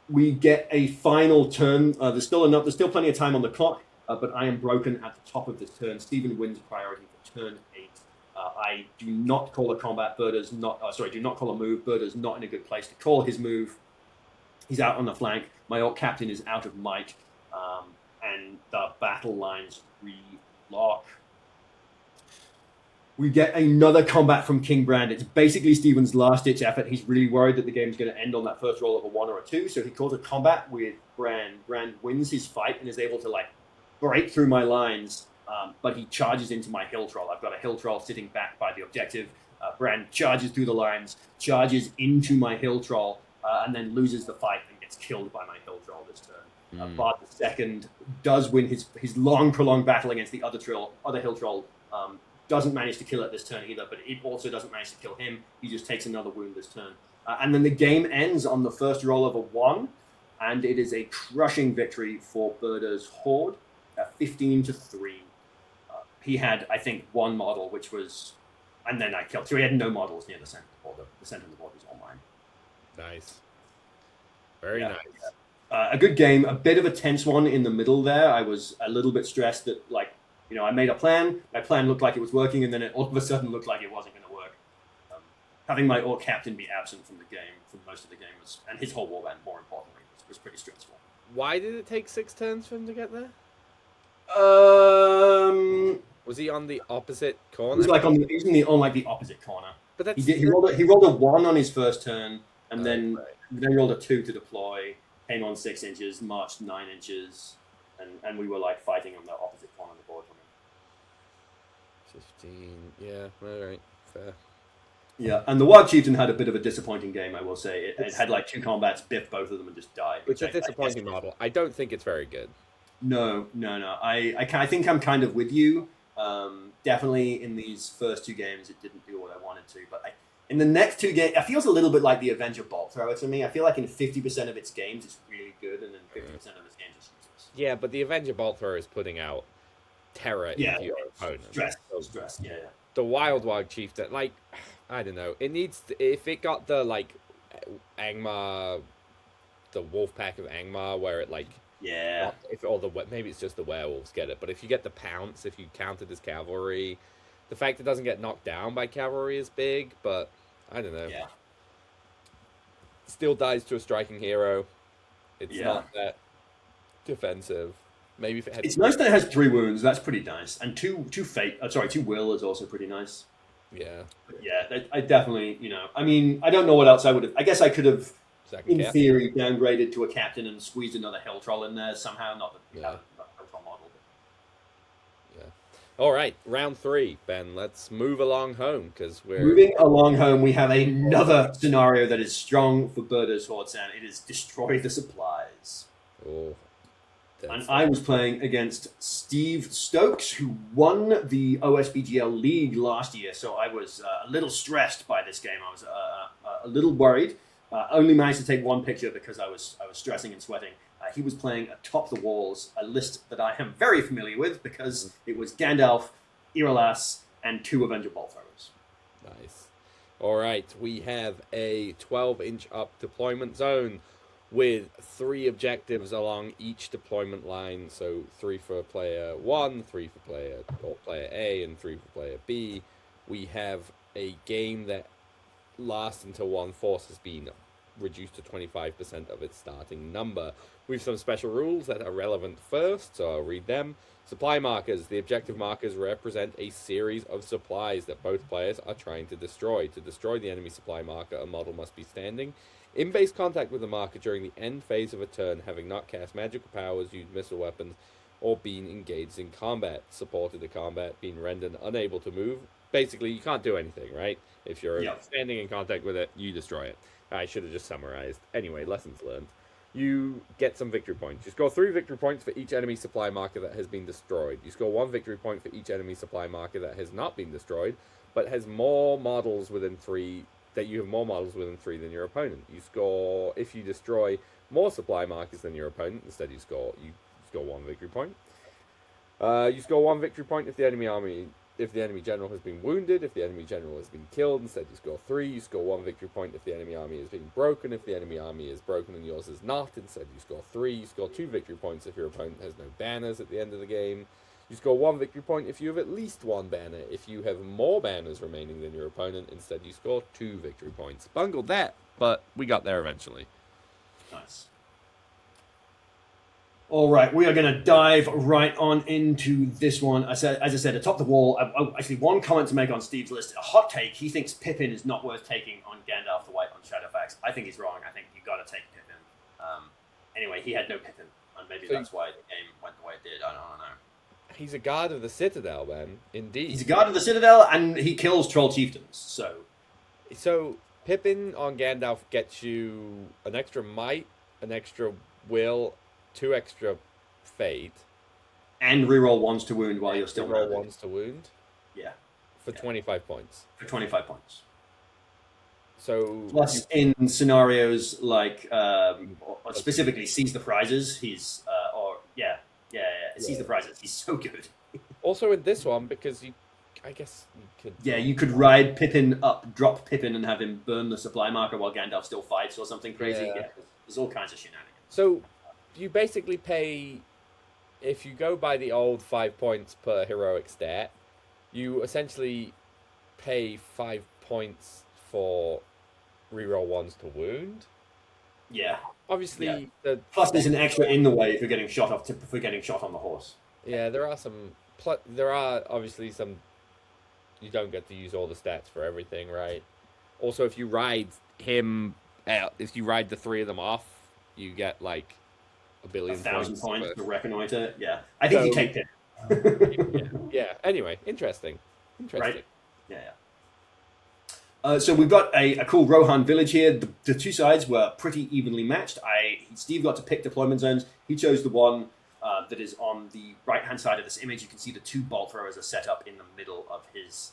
We get a final turn. There's still plenty of time on the clock, but I am broken at the top of this turn. Stephen wins priority for turn 8. I do not call a combat. Berda's not. Do not call a move. Berda's not in a good place to call his move. He's out on the flank. My Orc Captain is out of might, and the battle lines relock. We get another combat from King Brand. It's basically Stephen's last-ditch effort. He's really worried that the game's going to end on that first roll of a 1 or a 2, so he calls a combat with Brand. Brand wins his fight and is able to break through my lines, but he charges into my Hill Troll. I've got a Hill Troll sitting back by the objective. Brand charges through the lines, charges into my Hill Troll, and then loses the fight and gets killed by my Hill Troll this turn. Bard the second does win his long, prolonged battle against the other Hill Troll. Doesn't manage to kill it this turn either, but it also doesn't manage to kill him. He just takes another wound this turn. And then the game ends on the first roll of a 1, and it is a crushing victory for Berda's Horde, 15-3. He had, I think, 1 model, which was... And then I killed. So he had no models near the center of the board. The center of the board was all mine. Nice. Very nice. A good game. A bit of a tense one in the middle there. I was a little bit stressed that, I made a plan. My plan looked like it was working, and then it all of a sudden looked like it wasn't going to work. Having my Orc Captain be absent from the game for most of the game and his whole warband, more importantly, was pretty stressful. Why did it take 6 turns for him to get there? Was he on the opposite corner? He was on the opposite corner. But that's he rolled a 1 on his first turn, and then rolled a 2 to deploy. Came on 6 inches, marched 9 inches, and we were fighting on the opposite corner of the board from him. 15, yeah, all right, fair. Yeah, and the Wild Chieftain had a bit of a disappointing game, I will say. It had 2 combats, biffed both of them, and just died. It's a disappointing model. I don't think it's very good. No. I think I'm kind of with you. Definitely in these first 2 games, it didn't do what I wanted to. But in the next 2 games, it feels a little bit like the Avenger Bolt Thrower to me. I feel like in 50% of its games, it's really good, and then 50% of its games, it's useless. Yeah, but the Avenger Bolt Thrower is putting out terror into your opponent. Stress. Yeah. The Wild Chieftain, I don't know. It needs if it got the Angmar, the wolf pack of Angmar, where it maybe it's just the werewolves get it, but if you get the pounce, if you count it as cavalry, the fact it doesn't get knocked down by cavalry is big, but I don't know. Yeah. Still dies to a striking hero. It's not that defensive. Maybe if it had... It's nice that it has 3 wounds. That's pretty nice, and 2 will is also pretty nice. Yeah. But yeah, I definitely, I don't know what else I would have. I guess I could have, theory, downgraded to a captain and squeezed another Hill Troll in there somehow. Not the Hill Troll model. But... Yeah. All right, round 3, Ben. Let's move along home because we're moving along home. We have another scenario that is strong for Berda's Horde, and it is destroy the supplies. Oh. And I was playing against Steve Stokes, who won the OSBGL League last year, so I was a little stressed by this game. I was a little worried. Only managed to take 1 picture because I was stressing and sweating. He was playing Atop the Walls, a list that I am very familiar with because it was Gandalf, Irolas, and 2 Avenger Bolt Throwers. Nice. All right, we have a 12-inch up deployment zone with 3 objectives along each deployment line. So 3 for player 1, 3 for player A, and 3 for player B. We have a game that lasts until one force has been reduced to 25% of its starting number. With some special rules that are relevant first, so I'll read them. Supply markers. The objective markers represent a series of supplies that both players are trying to destroy. To destroy the enemy supply marker, a model must be standing in base contact with the marker during the end phase of a turn, having not cast magical powers, used missile weapons, or been engaged in combat, supported the combat, been rendered unable to move. Basically, you can't do anything, right? If you're standing in contact with it, you destroy it. I should have just summarized. Anyway, lessons learned. You get some victory points. You score 3 victory points for each enemy supply marker that has been destroyed. You score 1 victory point for each enemy supply marker that has not been destroyed, but has more models within 3, that you have more models within 3 than your opponent. You score, if you destroy more supply markers than your opponent, instead you score 1 victory point. You score 1 victory point if the enemy general has been wounded. If the enemy general has been killed, instead you score 3. You score 1 victory point if the enemy army is being broken. If the enemy army is broken and yours is not, instead you score 3. You score 2 victory points if your opponent has no banners at the end of the game. You score 1 victory point if you have at least 1 banner. If you have more banners remaining than your opponent, instead you score 2 victory points. Bungled that, but we got there eventually. Nice. All right, we are going to dive right on into this one. As I said, atop the wall. Actually, one comment to make on Steve's list. A hot take. He thinks Pippin is not worth taking on Gandalf the White on Shadowfax. I think he's wrong. I think you got to take Pippin. Anyway, he had no Pippin, and maybe that's why the game went the way it did. I don't know. He's a guard of the Citadel, man. Indeed. He's a guard of the Citadel, and he kills troll chieftains. So Pippin on Gandalf gets you an extra might, an extra will, 2 extra fate, and reroll 1s to wound while you're still reroll 1s to wound. Yeah. For 25 points. For 25 points. So plus in scenarios like or specifically seize the prizes, he's seize the prizes. He's so good. Also in this one, because I guess you could. Yeah, you could ride Pippin up, drop Pippin, and have him burn the supply marker while Gandalf still fights or something crazy. Yeah, there's all kinds of shenanigans. So you basically pay, if you go by the old 5 points per heroic stat, you essentially pay 5 points for reroll 1s to wound. Yeah. Obviously, plus there's an extra in the way if you're getting shot off for getting shot on the horse. Yeah, there are obviously some. You don't get to use all the stats for everything, right? Also, if you ride him out, if you ride the 3 of them off, you get like 1,000 points to reconnoiter. Yeah, I think you take it. Yeah. Anyway, interesting. Right? Yeah. So we've got a cool Rohan village here. The 2 sides were pretty evenly matched. Steve got to pick deployment zones. He chose the one that is on the right-hand side of this image. You can see the 2 bolt throwers are set up in the middle of his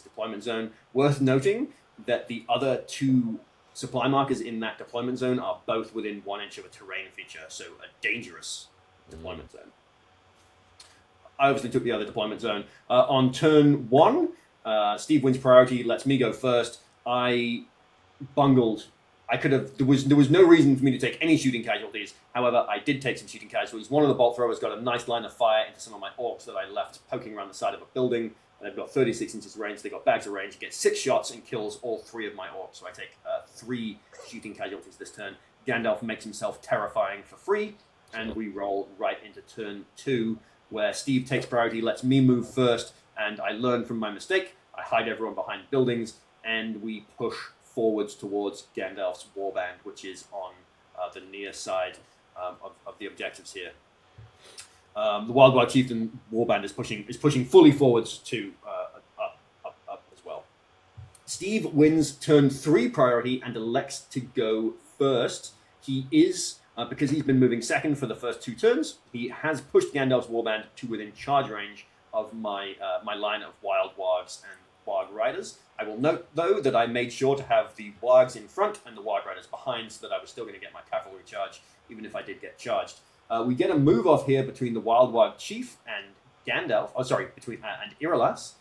deployment zone. Worth noting that the other 2 supply markers in that deployment zone are both within 1 inch of a terrain feature, so a dangerous deployment zone. I obviously took the other deployment zone. On turn 1, Steve wins priority, lets me go first. I bungled. There was no reason for me to take any shooting casualties. However, I did take some shooting casualties. One of the bolt throwers got a nice line of fire into some of my orcs that I left poking around the side of a building. And they've got 36 inches range. They got bags of range. He gets 6 shots and kills all 3 of my orcs. So I take 3 shooting casualties this turn. Gandalf makes himself terrifying for free. And we roll right into turn 2, where Steve takes priority, lets me move first. And I learn from my mistake. I hide everyone behind buildings. And we push forwards towards Gandalf's warband, which is on the near side of the objectives here. The Wild Chieftain warband is pushing fully forwards to up as well. Steve wins turn 3 priority and elects to go first. He is, because he's been moving second for the first 2 turns, he has pushed Gandalf's warband to within charge range of my line of wild wargs and warg riders. I will note, though, that I made sure to have the wargs in front and the warg riders behind, so that I was still going to get my cavalry charge, even if I did get charged. We get a move off here between the Wild Warg Chief and Gandalf. And Iralas.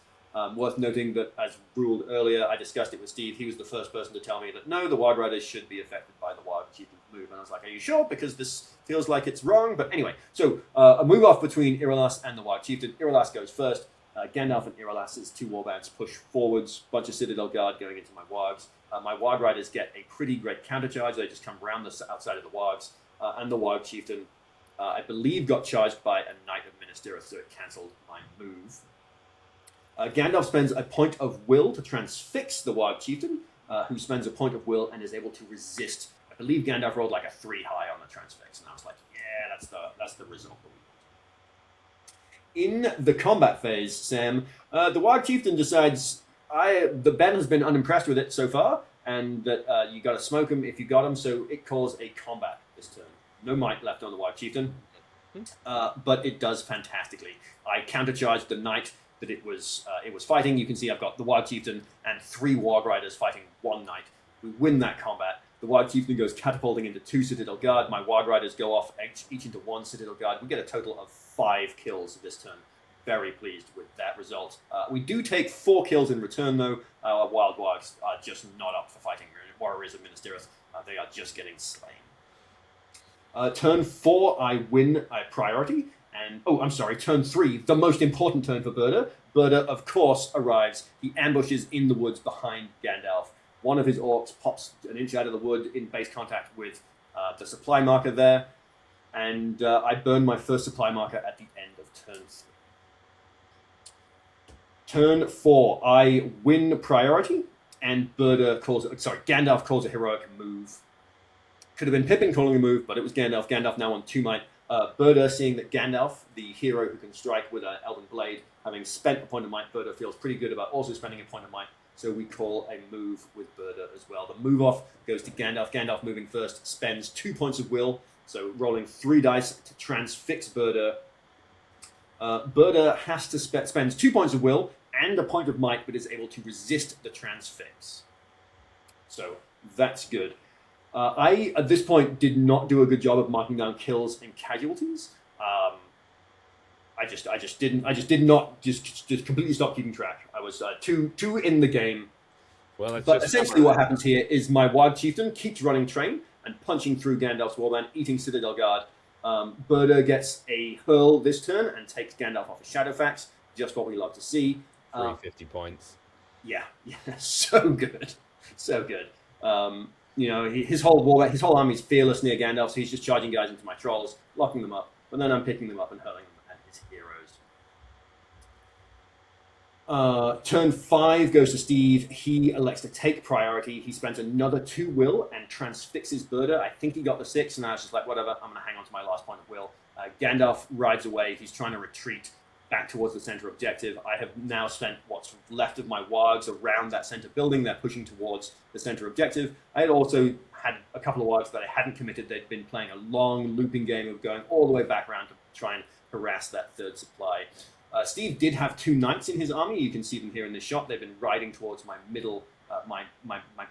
Worth noting that, as ruled earlier, I discussed it with Steve. He was the first person to tell me that no, the Warg Riders should be affected by the Warg Chief's move. And I was like, are you sure? Because this feels like it's wrong. But anyway, so a move off between Iralas and the Warg Chieftain. Iralas goes first. Gandalf and Irolas's 2 warbands push forwards, bunch of Citadel Guard going into my wargs. My Warg Riders get a pretty great countercharge. They just come around the outside of the wargs, and the Warg Chieftain, I believe, got charged by a Knight of Minas Tirith, so it cancelled my move. Gandalf spends a point of will to transfix the Warg Chieftain, who spends a point of will and is able to resist. I believe Gandalf rolled like a 3 high on the transfix, and I was like, yeah, that's the result that we want. In the combat phase, Sam, the Warg Chieftain decides the Ben has been unimpressed with it so far, and that you got to smoke him if you got him, so it calls a combat this turn. No might left on the Warg Chieftain, but it does fantastically. I countercharged the Knight that it was fighting. You can see I've got the Warg Chieftain and 3 Warg Riders fighting 1 Knight. We win that combat. The Warg Chieftain goes catapulting into 2 Citadel Guard. My Warg Riders go off each into 1 Citadel Guard. We get a total of 5 kills this turn. Very pleased with that result. We do take 4 kills in return, though. Our Wild Wargs are just not up for fighting Warriors of Minas Tirith. They are just getting slain. Turn 4, I win a priority. And, turn 3, the most important turn for Berda. Berda, of course, arrives. He ambushes in the woods behind Gandalf. One of his orcs pops an inch out of the wood in base contact with the supply marker there. And I burn my first supply marker at the end of turn 3. Turn 4, I win priority. And Gandalf calls a heroic move. Could have been Pippin calling a move, but it was Gandalf. Gandalf now on 2 might. Berda, seeing that Gandalf, the hero who can strike with an Elven Blade, having spent a point of might, Berda feels pretty good about also spending a point of might. So we call a move with Berda as well. The move off goes to Gandalf. Gandalf moving first spends 2 points of will. So rolling 3 dice to transfix Berda. Berda has to spends 2 points of will and a point of might, but is able to resist the transfix. So that's good. I, at this point, did not do a good job of marking down kills and casualties. I did not completely stop keeping track. I was two in the game. Well, but essentially what happens here is my Warg Chieftain keeps running train and punching through Gandalf's warband, eating Citadel Guard. Berda gets a hurl this turn and takes Gandalf off of Shadowfax. Just what we love to see. 350 points. Yeah, so good. So good. His whole army is fearless near Gandalf, so he's just charging guys into my trolls, locking them up, but then I'm picking them up and hurling them at his heroes. Turn 5 goes to Steve. He elects to take priority. He spends another 2 will and transfixes Berda. I think he got the 6, and I was just like, whatever, I'm going to hang on to my last point of will. Gandalf rides away. He's trying to retreat back towards the center objective. I have now spent what's left of my wargs around that center building. They're pushing towards the center objective. I had also had a couple of wargs that I hadn't committed. They'd been playing a long looping game of going all the way back around to try and harass that 3rd supply. Steve did have 2 knights in his army. You can see them here in this shot. They've been riding towards my middle, my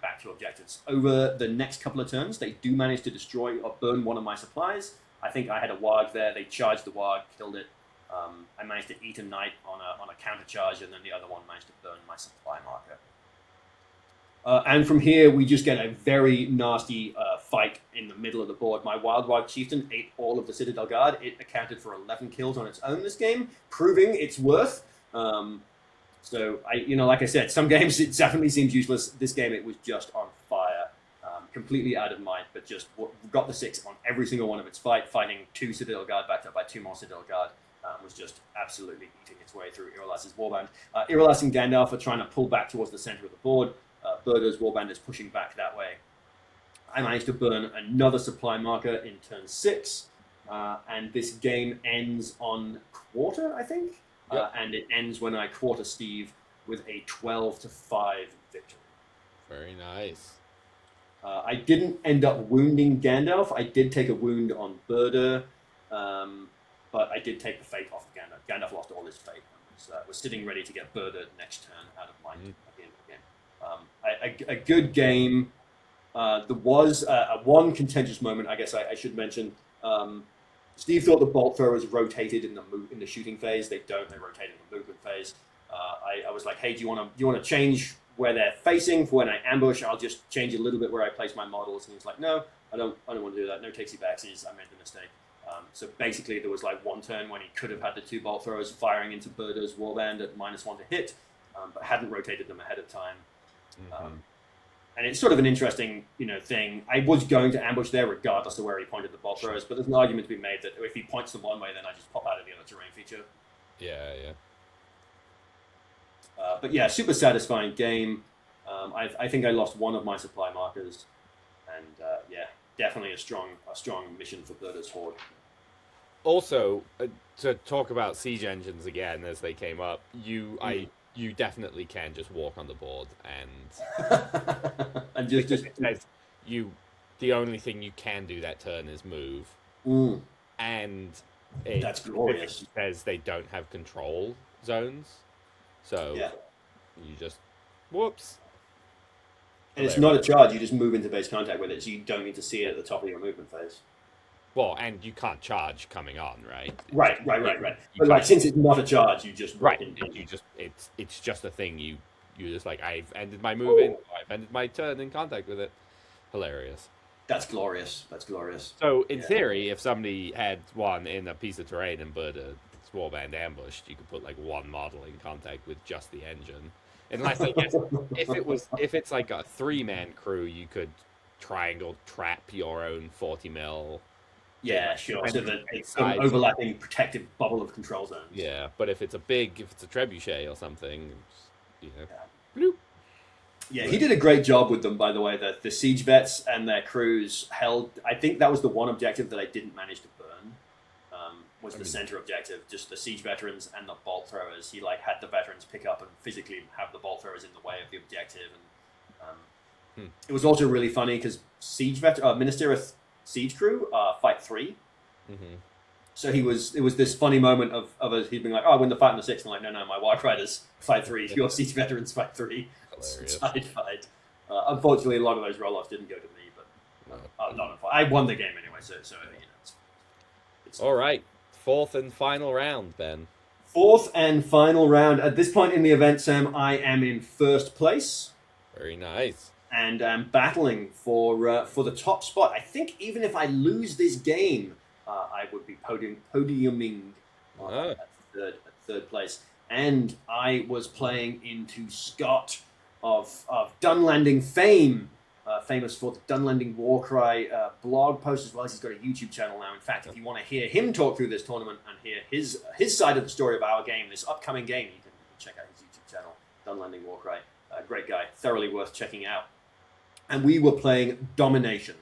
back 2 objectives. Over the next couple of turns, they do manage to destroy or burn one of my supplies. I think I had a warg there. They charged the warg, killed it. I managed to eat a knight on a counter charge, and then the other one managed to burn my supply marker. And from here, we just get a very nasty fight in the middle of the board. My Wild Warg Chieftain ate all of the Citadel Guard. It accounted for 11 kills on its own this game, proving its worth. So, like I said, some games it definitely seems useless. This game, it was just on fire. Completely out of mind, but just got the 6 on every single one of its fighting 2 Citadel Guard backed up by 2 more Citadel Guard. Was just absolutely eating its way through Irolas's warband. Irolas and Gandalf are trying to pull back towards the center of the board. Berda's warband is pushing back that way. I managed to burn another supply marker in turn 6, and this game ends on quarter, I think. Yep. And it ends when I quarter Steve with a 12-5 victory. Very nice. I didn't end up wounding Gandalf. I did take a wound on Berda. But I did take the fate off of Gandalf. Gandalf lost all his fate. Was sitting ready to get Berda next turn out of mind at the end of the game. A good game. There was one contentious moment, I guess I should mention. Steve thought the bolt throwers rotated in the shooting phase. They don't. They rotate in the movement phase. I was like, hey, do you want to change where they're facing for when I ambush? I'll just change a little bit where I place my models. And he was like, no, I don't want to do that. No takesy backsies. I made the mistake. So basically, there was like one turn when he could have had the 2 bolt throwers firing into Burder's warband at -1 to hit, but hadn't rotated them ahead of time. And it's sort of an interesting, thing. I was going to ambush there regardless of where he pointed the bolt throwers, but there's an argument to be made that if he points them one way, then I just pop out of the other terrain feature. Yeah. But yeah, super satisfying game. I think I lost one of my supply markers, and yeah, definitely a strong mission for Burder's Horde. Also, to talk about siege engines again as they came up, you definitely can just walk on the board and and just the only thing you can do that turn is move, and that's glorious. It says they don't have control zones, so yeah. You just whoops. And it's not a charge; you just move into base contact with it, so you don't need to see it at the top of your movement phase. Well, and you can't charge coming on, right? Right. But like, since it's not a charge, you just it's just a thing. You just like, I've ended my move in, I've ended my turn in contact with it. Hilarious. That's glorious. So in theory, if somebody had one in a piece of terrain and but a warband ambushed, you could put like one model in contact with just the engine. Unless I guess if it's like a 3-man crew, you could triangle trap your own 40 mil. Yeah, sure. So that it's an overlapping protective bubble of control zones. Yeah, but if it's a trebuchet or something, bloop. Yeah, he did a great job with them, by the way. The siege vets and their crews held. I think that was the one objective that I didn't manage to burn. Was the center objective, just the siege veterans and the bolt throwers. He had the veterans pick up and physically have the bolt throwers in the way of the objective. And it was also really funny because Ministerial siege crew fight 3. So it was this funny moment of us. He'd been like, "Oh, I win the fight in the 6th." And I'm like, "No, my Warg Riders fight 3. Your siege veterans fight 3." Side fight. Unfortunately, a lot of those roll-offs didn't go to me, but I won the game anyway. So it's all right. 4th and final round, Ben. 4th and final round. At this point in the event, Sam, I am in 1st place. Very nice. And I'm battling for the top spot. I think even if I lose this game, I would be podiuming at third place. And I was playing into Scott of Dunlanding fame, famous for the Dunlanding Warcry blog post, as well as he's got a YouTube channel now. In fact, if you want to hear him talk through this tournament and hear his side of the story of our game, this upcoming game, you can check out his YouTube channel, Dunlanding Warcry. Great guy, thoroughly worth checking out. And we were playing Domination.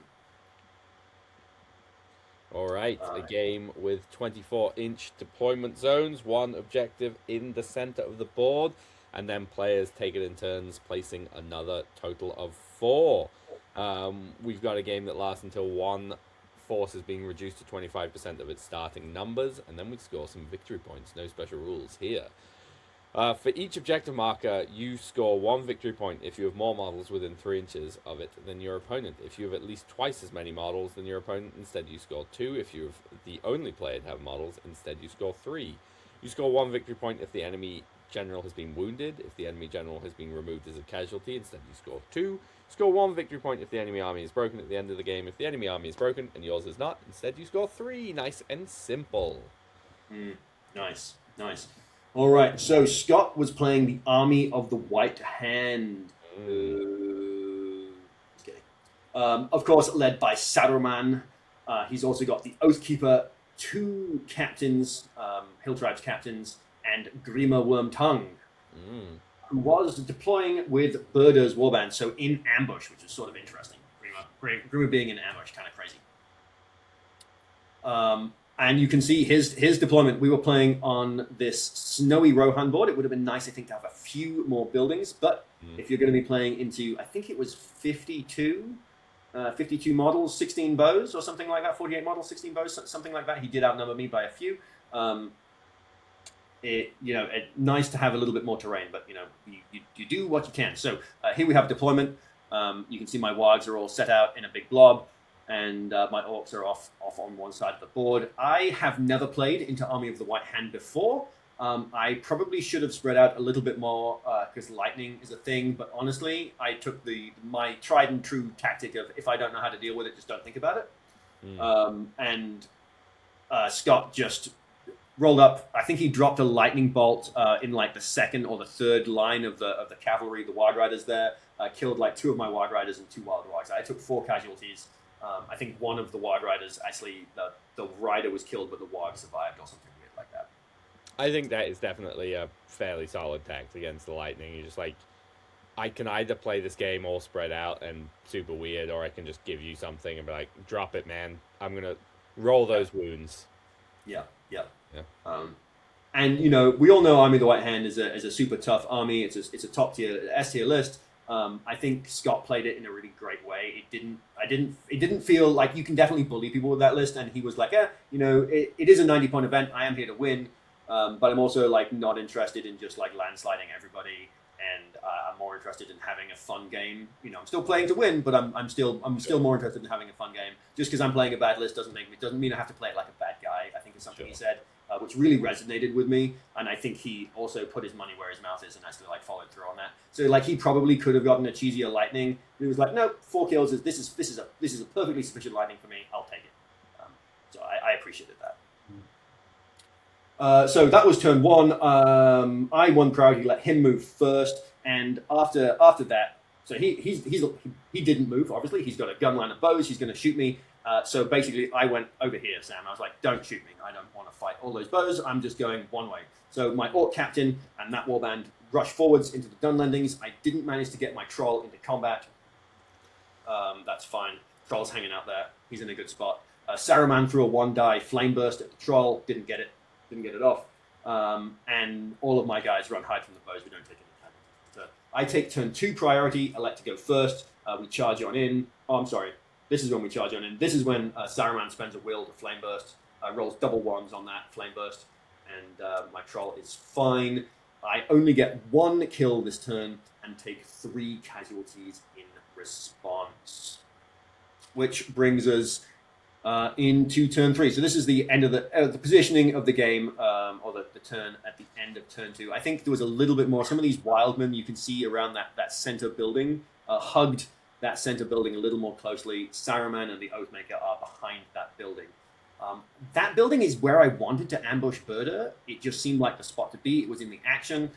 All right, a game with 24-inch deployment zones, one objective in the center of the board, and then players take it in turns, placing another total of 4. We've got a game that lasts until one force is being reduced to 25% of its starting numbers, and then we score some victory points. No special rules here. For each objective marker, you score 1 victory point if you have more models within 3 inches of it than your opponent. If you have at least twice as many models than your opponent, instead you score 2. If you're the only player to have models, instead you score 3. You score 1 victory point if the enemy general has been wounded. If the enemy general has been removed as a casualty, instead you score 2. Score 1 victory point if the enemy army is broken at the end of the game. If the enemy army is broken and yours is not, instead you score 3. Nice and simple. Nice. All right, so Scott was playing the Army of the White Hand. Of course, led by Saruman. He's also got the Oathkeeper, 2 captains, Hill Tribes captains, and Grima Wormtongue, who was deploying with Burder's Warband, so in ambush, which is sort of interesting. Grima being in ambush, kind of crazy. And you can see his deployment. We were playing on this snowy Rohan board. It would have been nice, I think, to have a few more buildings. But if you're going to be playing into, I think it was 52 models, 16 bows or something like that, 48 models, 16 bows, something like that. He did outnumber me by a few. Nice to have a little bit more terrain, but you do what you can. So here we have deployment. You can see my wargs are all set out in a big blob. And my orcs are off on one side of the board. I have never played into Army of the White Hand before. I probably should have spread out a little bit more because lightning is a thing. But honestly, I took my tried and true tactic of if I don't know how to deal with it, just don't think about it. And Scott just rolled up. I think he dropped a lightning bolt in like the second or the third line of the cavalry, the Wild Riders there. Killed like 2 of my Wild Riders and 2 Wild Wargs. I took 4 casualties. I think one of the Wild Riders, actually, the rider was killed, but the Warg survived or something weird like that. I think that is definitely a fairly solid tact against the Lightning. You're just like, I can either play this game all spread out and super weird, or I can just give you something and be like, drop it, man. I'm going to roll those wounds. Yeah. Yeah. And, you know, we all know Army of the White Hand is a super tough army. It's a top tier, S tier list. I think Scott played it in a really great way. It didn't feel like you can definitely bully people with that list. And he was like, you know, it is a 90-point event. I am here to win. But I'm also like not interested in just like landsliding everybody. And I'm more interested in having a fun game. You know, I'm still playing to win, but I'm still more interested in having a fun game. Just because I'm playing a bad list doesn't mean I have to play it like a bad guy. I think it's something he said, which really resonated with me. And I think he also put his money where his mouth is and actually like followed through on that. So like he probably could have gotten a cheesier lightning. He was like, no, 4 kills this is a perfectly sufficient lightning for me. I'll take it. So I appreciated that. So that was turn 1. I won priority, let him move first, and after that, so he didn't move. Obviously, he's got a gun line of bows. He's going to shoot me. So basically, I went over here, Sam. I was like, "Don't shoot me. I don't want to fight all those bows. I'm just going one way." So my orc captain and that warband rushed forwards into the Dunlendings. I didn't manage to get my troll into combat. That's fine. Troll's hanging out there. He's in a good spot. Saruman threw a 1-die flame burst at the troll. Didn't get it off. And all of my guys run hide from the bows. We don't take any damage. So I take turn 2 priority. I like to go first. We charge on in. Oh, I'm sorry. This is when we charge on in. This is when Saruman spends a will to flame burst. Rolls double 1s on that flame burst. And my troll is fine. I only get 1 kill this turn and take 3 casualties in response. Which brings us into turn 3. So this is the end of the positioning of the game, or the turn at the end of turn 2. I think there was a little bit more. Some of these wildmen you can see around that center building hugged that center building a little more closely. Saruman and the Oathmaker are behind that building. That building is where I wanted to ambush Berda. It just seemed like the spot to be. It was in the action.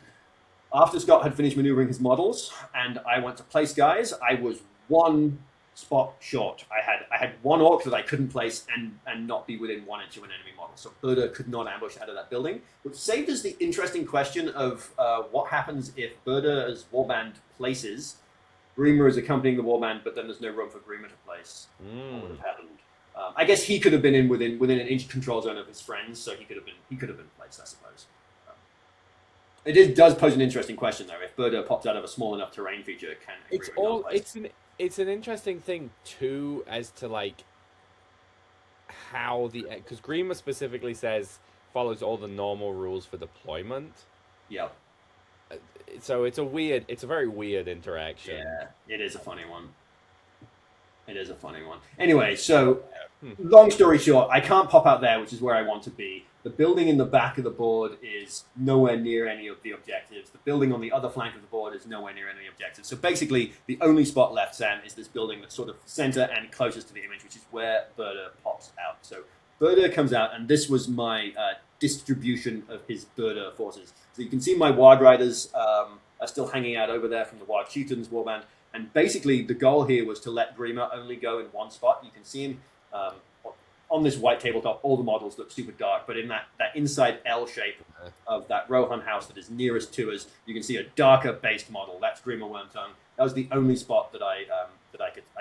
After Scott had finished maneuvering his models and I went to place guys, I was 1 spot short. I had 1 orc that I couldn't place and not be within 1 inch of an enemy model. So Berda could not ambush out of that building, which saved us the interesting question of what happens if Berda's warband places. Grima is accompanying the warband, but then there's no room for Grima to place. What would have happened? I guess he could have been within an inch control zone of his friends, so he could have been placed, I suppose. It does pose an interesting question though. If Berda pops out of a small enough terrain feature, can it's an interesting thing too, as to like how because Grima specifically says follows all the normal rules for deployment. Yeah. So it's a very weird interaction. Yeah, it is a funny one. Anyway, so long story short, I can't pop out there, which is where I want to be. The building in the back of the board is nowhere near any of the objectives. The building on the other flank of the board is nowhere near any objectives. So basically, the only spot left, Sam, is this building that's sort of center and closest to the image, which is where Berda pops out. So Berda comes out, and this was my distribution of his Berda forces. So you can see my Ward Riders are still hanging out over there from the Ward Chieftains warband. And basically, the goal here was to let Grima only go in 1 spot. You can see him on this white tabletop. All the models look super dark, but in that inside L shape of that Rohan house that is nearest to us, you can see a darker based model. That's Grima Wormtongue. That was the only spot that I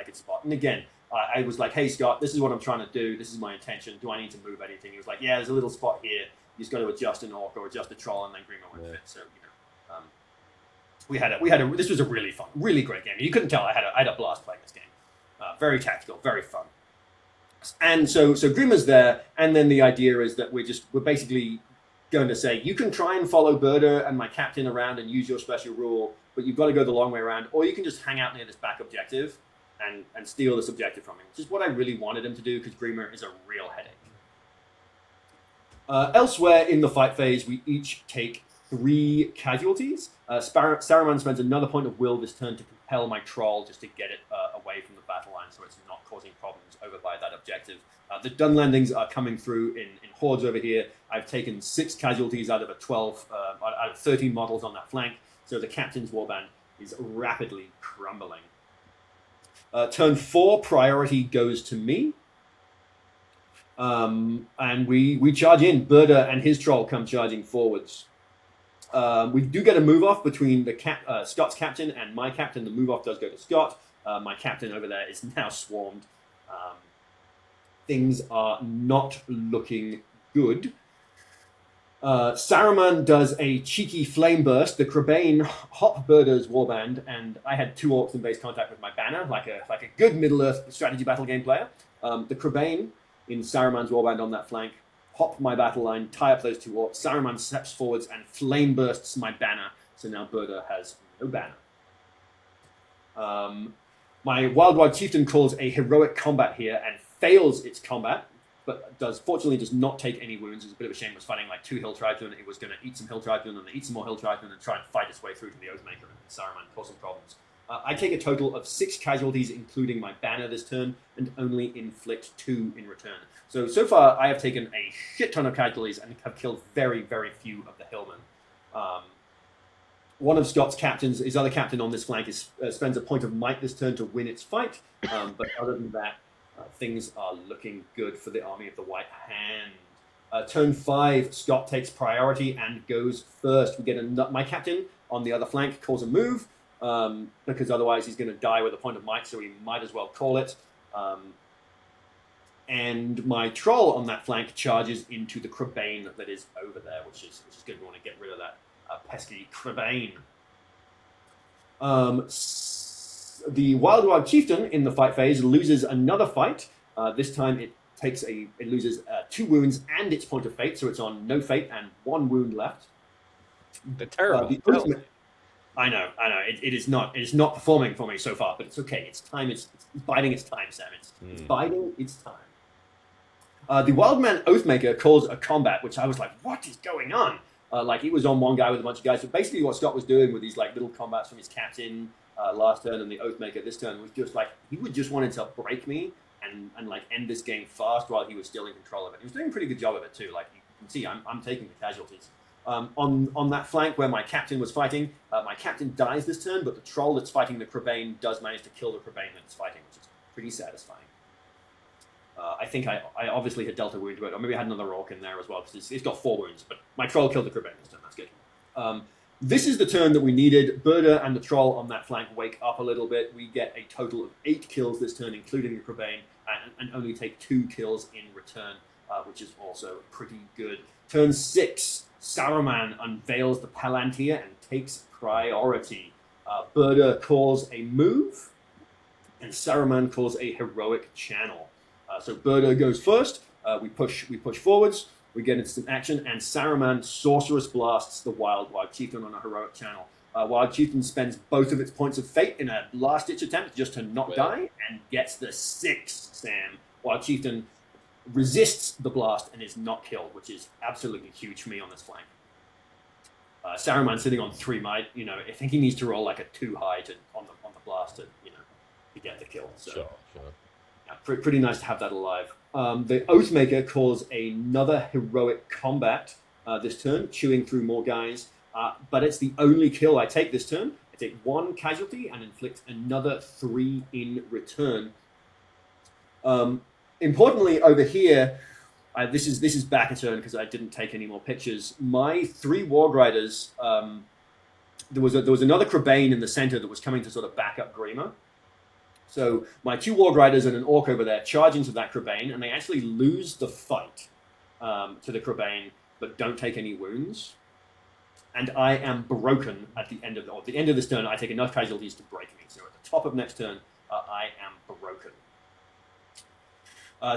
could spot. And again, I was like, "Hey Scott, this is what I'm trying to do. This is my intention. Do I need to move anything?" He was like, "Yeah, there's a little spot here. You just got to adjust an orc or adjust a troll, and then Grima won't fit." So this was a really fun, really great game. You couldn't tell I had a blast playing this game. Very tactical, very fun. And so Grima's there, and then the idea is that we're basically going to say, you can try and follow Berda and my captain around and use your special rule, but you've got to go the long way around, or you can just hang out near this back objective and steal this objective from him, which is what I really wanted him to do, because Grima is a real headache. Elsewhere in the fight phase, we each take 3 casualties. Saruman spends another point of will this turn to compel my troll just to get it away from the battle line so it's not causing problems over by that objective. The Dunlendings are coming through in hordes over here. I've taken 6 casualties out of out of 13 models on that flank. So the captain's warband is rapidly crumbling. Turn 4, priority goes to me. And we charge in. Berda and his troll come charging forwards. We do get a move off between the Scott's captain and my captain. The move off does go to Scott. My captain over there is now swarmed. Things are not looking good. Saruman does a cheeky flame burst. The Crebain hop Berda's warband, and I had 2 orcs in base contact with my banner, like a good Middle-earth strategy battle game player. The Crebain in Saruman's warband on that flank hop my battle line, tie up those 2 orcs. Saruman steps forwards and flame bursts my banner, so now Berda has no banner. My Wild Chieftain calls a heroic combat here and fails its combat, but fortunately does not take any wounds. It's a bit of a shame. It was fighting like 2 Hill Tribesmen. It was going to eat some Hill Tribesmen and then eat some more Hill Tribesmen and try and fight its way through to the Oathmaker, and Saruman cause some problems. I take a total of 6 casualties, including my banner this turn, and only inflict 2 in return. So far, I have taken a shit ton of casualties and have killed very, very few of the Hillmen. One of Scott's captains, his other captain on this flank, spends a point of might this turn to win its fight. But other than that, things are looking good for the Army of the White Hand. Turn 5, Scott takes priority and goes first. We get my captain on the other flank calls a move, because otherwise he's going to die with a point of might, so he might as well call it. And my troll on that flank charges into the Crebain that is over there, which is good. We want to get rid of that pesky Crebain. The Wild Chieftain in the fight phase loses another fight. This time it loses 2 wounds and its point of fate, so it's on no fate and 1 wound left. The terrible. I know. It is not performing for me so far, but it's okay. It's time. It's biding its time, Sam. It's biding its time. The Wildman Oathmaker calls a combat, which I was like, what is going on? Like, he was on one guy with a bunch of guys. So basically what Scott was doing with these like little combats from his captain last turn and the Oathmaker this turn was just like, he just wanted to break me and like end this game fast while he was still in control of it. He was doing a pretty good job of it too. Like, you can see, I'm taking the casualties. On that flank where my captain was fighting, my captain dies this turn, but the troll that's fighting the Crebain does manage to kill the Crebain that's fighting, which is pretty satisfying. I think I obviously had dealt a wound to it, or maybe I had another orc in there as well, because it's got 4 wounds, but my troll killed the Crebain this turn, that's good. This is the turn that we needed. Berda and the troll on that flank wake up a little bit. We get a total of 8 kills this turn, including the Crebain, and only take 2 kills in return, which is also pretty good. Turn 6, Saruman unveils the Palantir and takes priority. Berda calls a move, and Saruman calls a heroic channel. So Berda goes first. We push forwards. We get instant action, and Saruman Sorceress blasts the Wild Chieftain on a heroic channel. Wild Chieftain spends both of its points of fate in a last-ditch attempt just to not die, and gets the 6, Sam. Wild Chieftain resists the blast and is not killed, which is absolutely huge for me on this flank. Saruman sitting on 3 might, I think he needs to roll like a 2 high on the blast to get the kill. So, sure. Yeah, pretty nice to have that alive. The Oathmaker calls another heroic combat this turn, chewing through more guys, but it's the only kill I take this turn. I take 1 casualty and inflict another 3 in return. Importantly, over here, this is back a turn because I didn't take any more pictures. My 3 Warg Riders, there was another Crebain in the center that was coming to sort of back up Grima. So my 2 Warg Riders and an Orc over there charge into that Crebain, and they actually lose the fight to the Crebain, but don't take any wounds. And I am broken at the end of this turn. I take enough casualties to break me. So at the top of next turn, I am broken.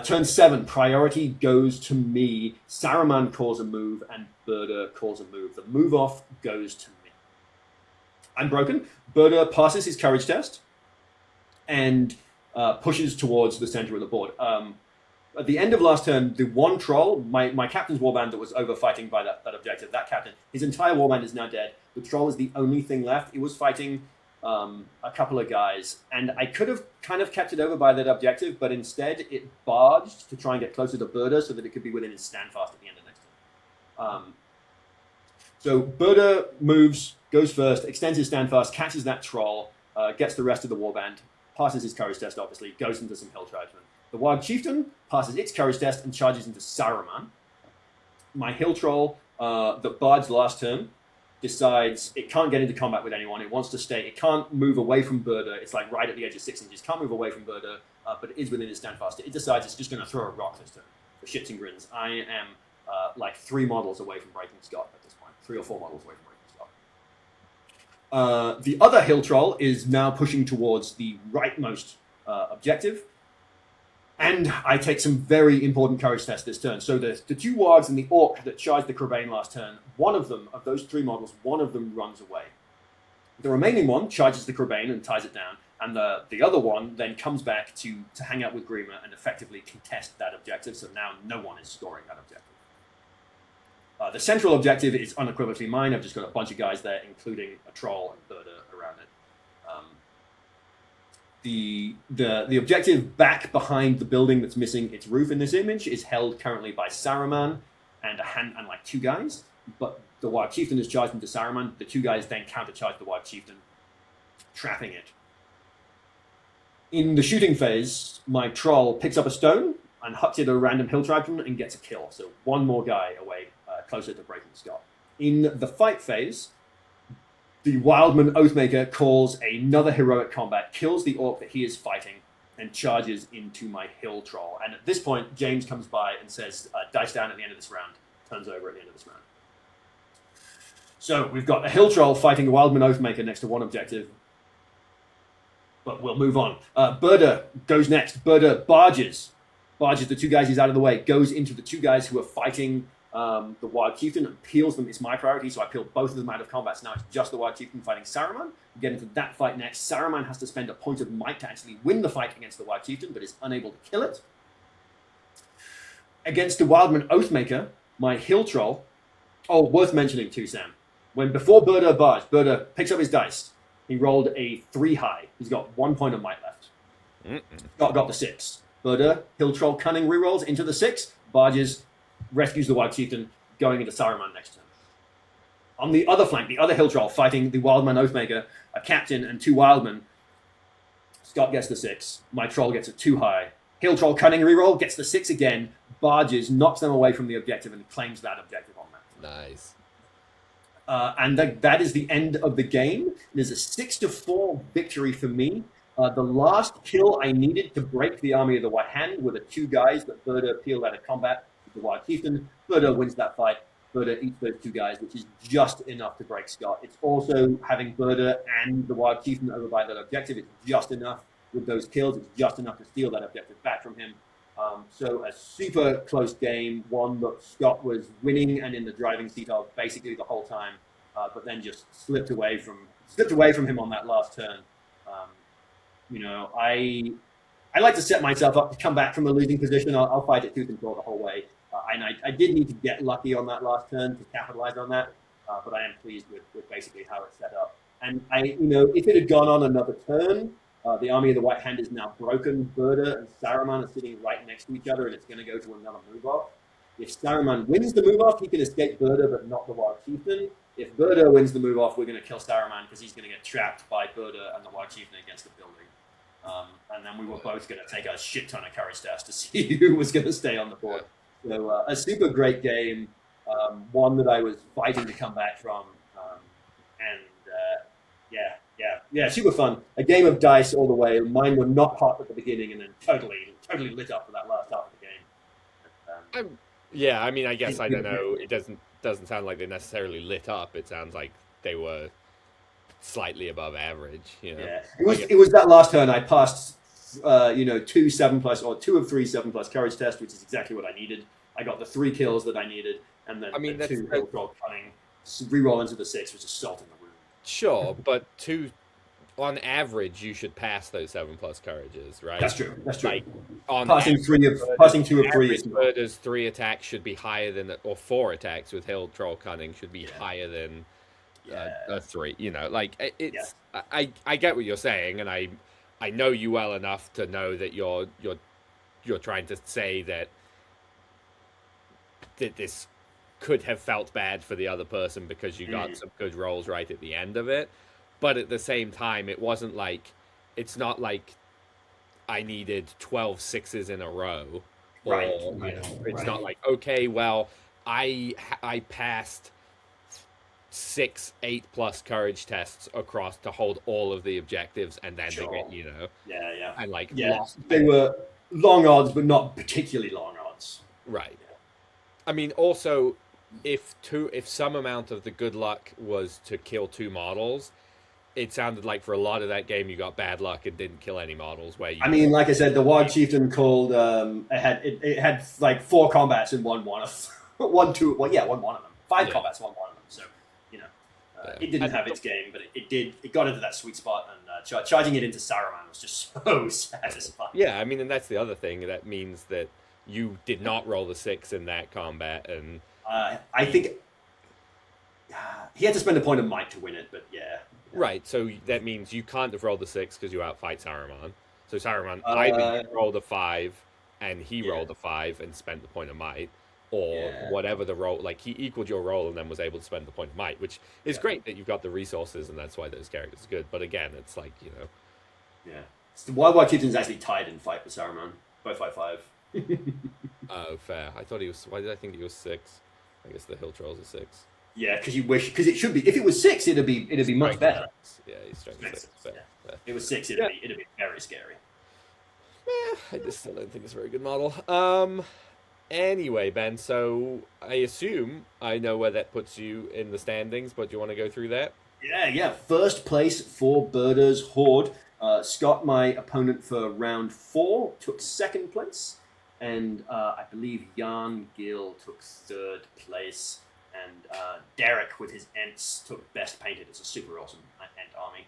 Turn 7, priority goes to me. Saruman calls a move, and Berda calls a move. The move off goes to me. I'm broken. Berda passes his courage test and pushes towards the center of the board. At the end of last turn, the one troll, my captain's warband that was over fighting by that objective, that captain, his entire warband is now dead. The troll is the only thing left. It was fighting a couple of guys, and I could have kind of kept it over by that objective, but instead it barged to try and get closer to Burda so that it could be within his standfast at the end of next turn. So Burda moves, goes first, extends his standfast, catches that troll, gets the rest of the warband, passes his courage test, obviously, goes into some hill tribesmen. The Wild Chieftain passes its courage test and charges into Saruman. My hill troll that barged last turn decides it can't get into combat with anyone. It wants to stay. It can't move away from Burda. It's like right at the edge of 6 inches. Can't move away from Burda, but it is within its standfast. It decides it's just going to throw a rock this turn for shits and grins. I am like 3 models away from breaking Scott at this point. 3 or 4 models away from breaking Scott. The other hill troll is now pushing towards the rightmost objective. And I take some very important courage tests this turn. So the 2 wargs and the orc that charged the Crabane last turn, one of them, of those 3 models, one of them runs away. The remaining one charges the Crabane and ties it down, and the other one then comes back to hang out with Grima and effectively contest that objective, so now no one is scoring that objective. The central objective is unequivocally mine. I've just got a bunch of guys there, including a troll and Burda around it. The objective back behind the building that's missing its roof in this image is held currently by Saruman and like 2 guys, but the Wild Chieftain is charged into Saruman. The 2 guys then countercharge the Wild Chieftain, trapping it. In the shooting phase, my troll picks up a stone and hucks it at a random hill tribesman and gets a kill, so 1 more guy away, closer to breaking Scott. In the fight phase, the Wildman Oathmaker calls another heroic combat, kills the orc that he is fighting, and charges into my hill troll. And at this point, James comes by and says, dice down at the end of this round. Turns over at the end of this round. So we've got a hill troll fighting a Wildman Oathmaker next to one objective. But we'll move on. Burda goes next. Burda barges the 2 guys he's out of the way, goes into the 2 guys who are fighting the Wild Chieftain and peels them. It's my priority, so I peel both of them out of combat. So now it's just the Wild Chieftain fighting Saruman. We get into that fight next. Saruman has to spend a point of might to actually win the fight against the Wild Chieftain, but is unable to kill it. Against the Wildman Oathmaker, my hill troll. Oh, worth mentioning too, Sam. Before Burda barged, Burda picks up his dice. He rolled a 3 high. He's got 1 point of might left. Got the 6. Burda, hill troll cunning rerolls into the 6, barges, rescues the Wild Chieftain, going into Saruman next turn. On the other flank, the other hill troll fighting the Wildman Oathmaker, a captain and 2 wildmen. Scott gets the 6. My troll gets a 2 high. Hill troll cunning reroll, gets the 6 again, barges, knocks them away from the objective, and claims that objective on that. Nice. And that is the end of the game. There's a 6-4 victory for me. The last kill I needed to break the army of the White Hand were the 2 guys that Burda peeled out of combat. The Wild Chieftain. Burda wins that fight. Burda eats those 2 guys, which is just enough to break Scott. It's also having Burda and the Wild Chieftain over by that objective. It's just enough with those kills. It's just enough to steal that objective back from him. So a super close game, one that Scott was winning and in the driving seat of basically the whole time, but then just slipped away from him on that last turn. I like to set myself up to come back from a losing position. I'll fight it tooth and claw the whole way. And I did need to get lucky on that last turn to capitalize on that, but I am pleased with basically how it's set up. And if it had gone on another turn, the army of the White Hand is now broken. Burda and Saruman are sitting right next to each other, and it's going to go to another move-off. If Saruman wins the move-off, he can escape Burda, but not the Wild Chieftain. If Burda wins the move-off, we're going to kill Saruman because he's going to get trapped by Burda and the Wild Chieftain against the building. And then we were both going to take a shit ton of courage tests to see who was going to stay on the board. So a super great game, one that I was fighting to come back from, super fun. A game of dice all the way. Mine were not hot at the beginning, and then totally lit up for that last half of the game. I guess I don't know. It doesn't sound like they necessarily lit up. It sounds like they were slightly above average. Yeah, it was that last turn I passed. 2 7+ or 2 of 3 7+ courage test, which is exactly what I needed. I got the 3 kills that I needed, and then the 2 hill troll cunning reroll into the 6, which is salt in the wound. Sure, but on average, you should pass those 7+ courages, right? That's true. Like, passing average, 2 of 3 is Burda's 3 attacks should be higher than, or 4 attacks with hill troll cunning should be higher than a 3. You know, like Yeah. I get what you're saying, and I know you well enough to know that you're trying to say that this could have felt bad for the other person because you got some good rolls right at the end of it. But at the same time, it's not like I needed 12 sixes in a row. Or, it's not like, okay, well, I passed 6, 8+ courage tests across to hold all of the objectives and then to get, and lost. They were long odds, but not particularly long odds. Right. I mean, also, if some amount of the good luck was to kill 2 models, it sounded like for a lot of that game you got bad luck and didn't kill any models. Like I said, the Wild Chieftain called it had like 4 combats and won one of them. 5 combats, won one of them. So it didn't have its game, but it got into that sweet spot, and charging it into Saruman was just so satisfying. Yeah, I mean, and that's the other thing. That means that you did not roll the 6 in that combat, and I think he had to spend a point of might to win it, but yeah. Right, so that means you can't have rolled the 6 because you outfight Saruman. So Saruman either rolled a 5 and he rolled a 5 and spent the point of might, or whatever the roll, like he equaled your roll and then was able to spend the point of might, which is great that you've got the resources and that's why those characters are good. But again, it's like, Yeah. The Wild Chieftain's actually tied in fight with Saruman. Both fight 5. Oh, fair. I thought he was. Why did I think he was 6? I guess the Hill Trolls are 6. Yeah, because it should be. If it was 6, it'd be much better. Yeah, he's strength 6. Yeah. If it was 6, it'd be very scary. I just still don't think it's a very good model. Anyway, Ben, so I assume I know where that puts you in the standings, but do you want to go through that? Yeah. First place for Birder's Horde. Scott, my opponent for round 4, took 2nd place. And I believe Jan Gill took 3rd place. And Derek, with his Ents, took Best Painted. It's a super awesome Ent army.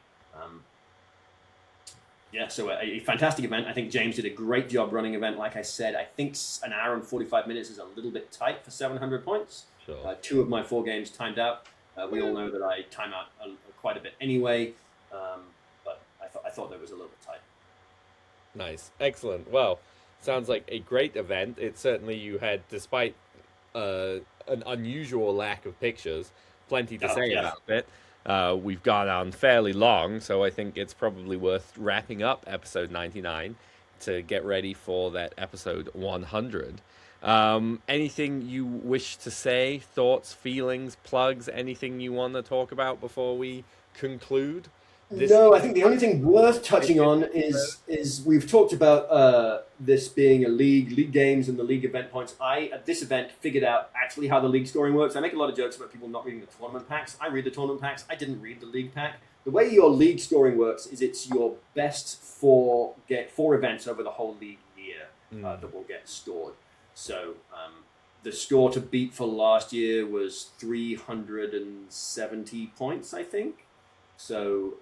So a fantastic event. I think James did a great job running event. Like I said, I think an hour and 45 minutes is a little bit tight for 700 points. Sure. 2 of my 4 games timed out. We all know that I time out quite a bit anyway, but I thought that was a little bit tight. Nice. Excellent. Well, sounds like a great event. It certainly you had, despite an unusual lack of pictures, plenty to say about it. We've gone on fairly long, so I think it's probably worth wrapping up episode 99 to get ready for that episode 100. Anything you wish to say, thoughts, feelings, plugs, anything you want to talk about before we conclude? No, I think the only thing worth touching on is we've talked about this being a league games and the league event points. I, at this event, figured out actually how the league scoring works. I make a lot of jokes about people not reading the tournament packs. I read the tournament packs. I didn't read the league pack. The way your league scoring works is it's your best 4 events over the whole league year that will get scored. So the score to beat for last year was 370 points, I think. So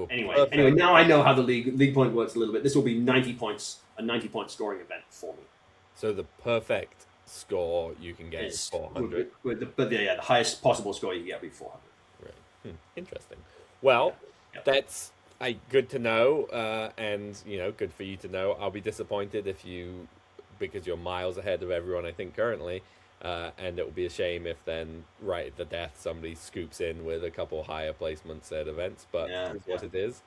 anyway, now I know how the league point works a little bit. This will be 90 points, a 90-point scoring event for me. So the perfect score you can get is 400. The highest possible score you can get will be 400. Right. Interesting. Well, that's good to know, and good for you to know. I'll be disappointed because you're miles ahead of everyone, I think, currently. And it will be a shame if then, right at the death, somebody scoops in with a couple higher placements at events, but it's what it is.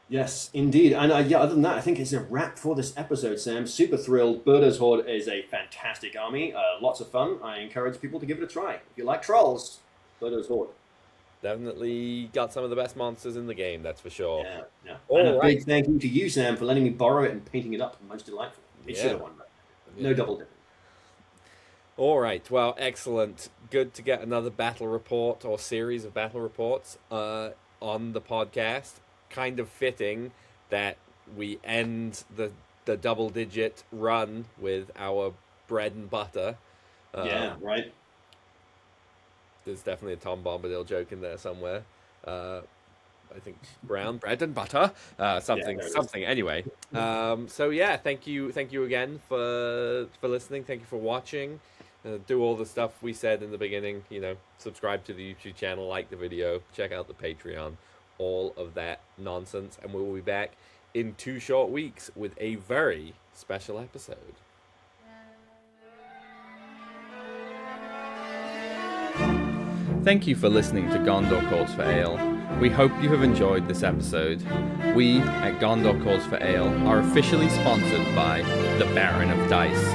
Yes, indeed. And other than that, I think it's a wrap for this episode, Sam. Super thrilled. Birder's Horde is a fantastic army. Lots of fun. I encourage people to give it a try. If you like trolls, Birder's Horde. Definitely got some of the best monsters in the game, that's for sure. Yeah. And a big thank you to you, Sam, for letting me borrow it and painting it up. Most delightful. It should have won, but no double dipping. All right. Well, excellent. Good to get another battle report or series of battle reports on the podcast. Kind of fitting that we end the double-digit run with our bread and butter. Right. There's definitely a Tom Bombadil joke in there somewhere. I think brown bread and butter, something. Anyway, so yeah, thank you again for listening. Thank you for watching. Do all the stuff we said in the beginning. Subscribe to the YouTube channel, like the video, check out the Patreon, all of that nonsense, and we'll be back in 2 short weeks with a very special episode. Thank you for listening to Gondor Calls for Ale. We hope you have enjoyed this episode. We at Gondor Calls for Ale are officially sponsored by the Baron of Dice,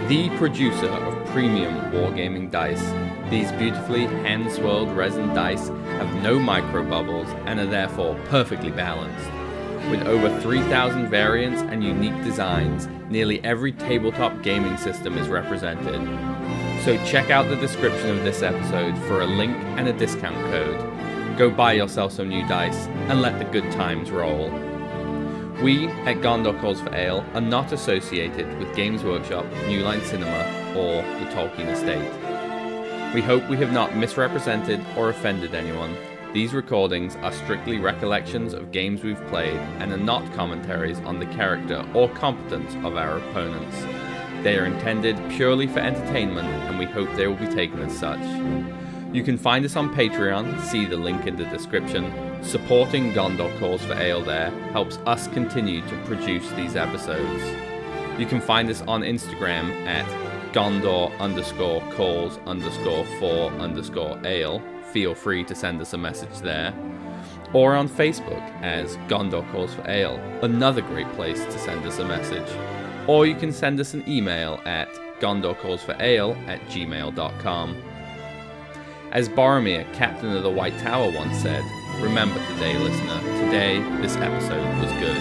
the producer of premium wargaming dice. These beautifully hand-swirled resin dice have no micro bubbles and are therefore perfectly balanced. With over 3,000 variants and unique designs, nearly every tabletop gaming system is represented. So check out the description of this episode for a link and a discount code. Go buy yourself some new dice and let the good times roll. We at Gondor Calls for Ale are not associated with Games Workshop, New Line Cinema, or the Tolkien Estate. We hope we have not misrepresented or offended anyone. These recordings are strictly recollections of games we've played and are not commentaries on the character or competence of our opponents. They are intended purely for entertainment, and we hope they will be taken as such. You can find us on Patreon, see the link in the description. Supporting Gondor Calls for Ale there helps us continue to produce these episodes. You can find us on Instagram at Gondor_calls_for_ale. Feel free to send us a message there. Or on Facebook as Gondor Calls for Ale, another great place to send us a message. Or you can send us an email at gondorcallsforale@gmail.com. As Boromir, Captain of the White Tower, once said, remember today, listener, today this episode was good.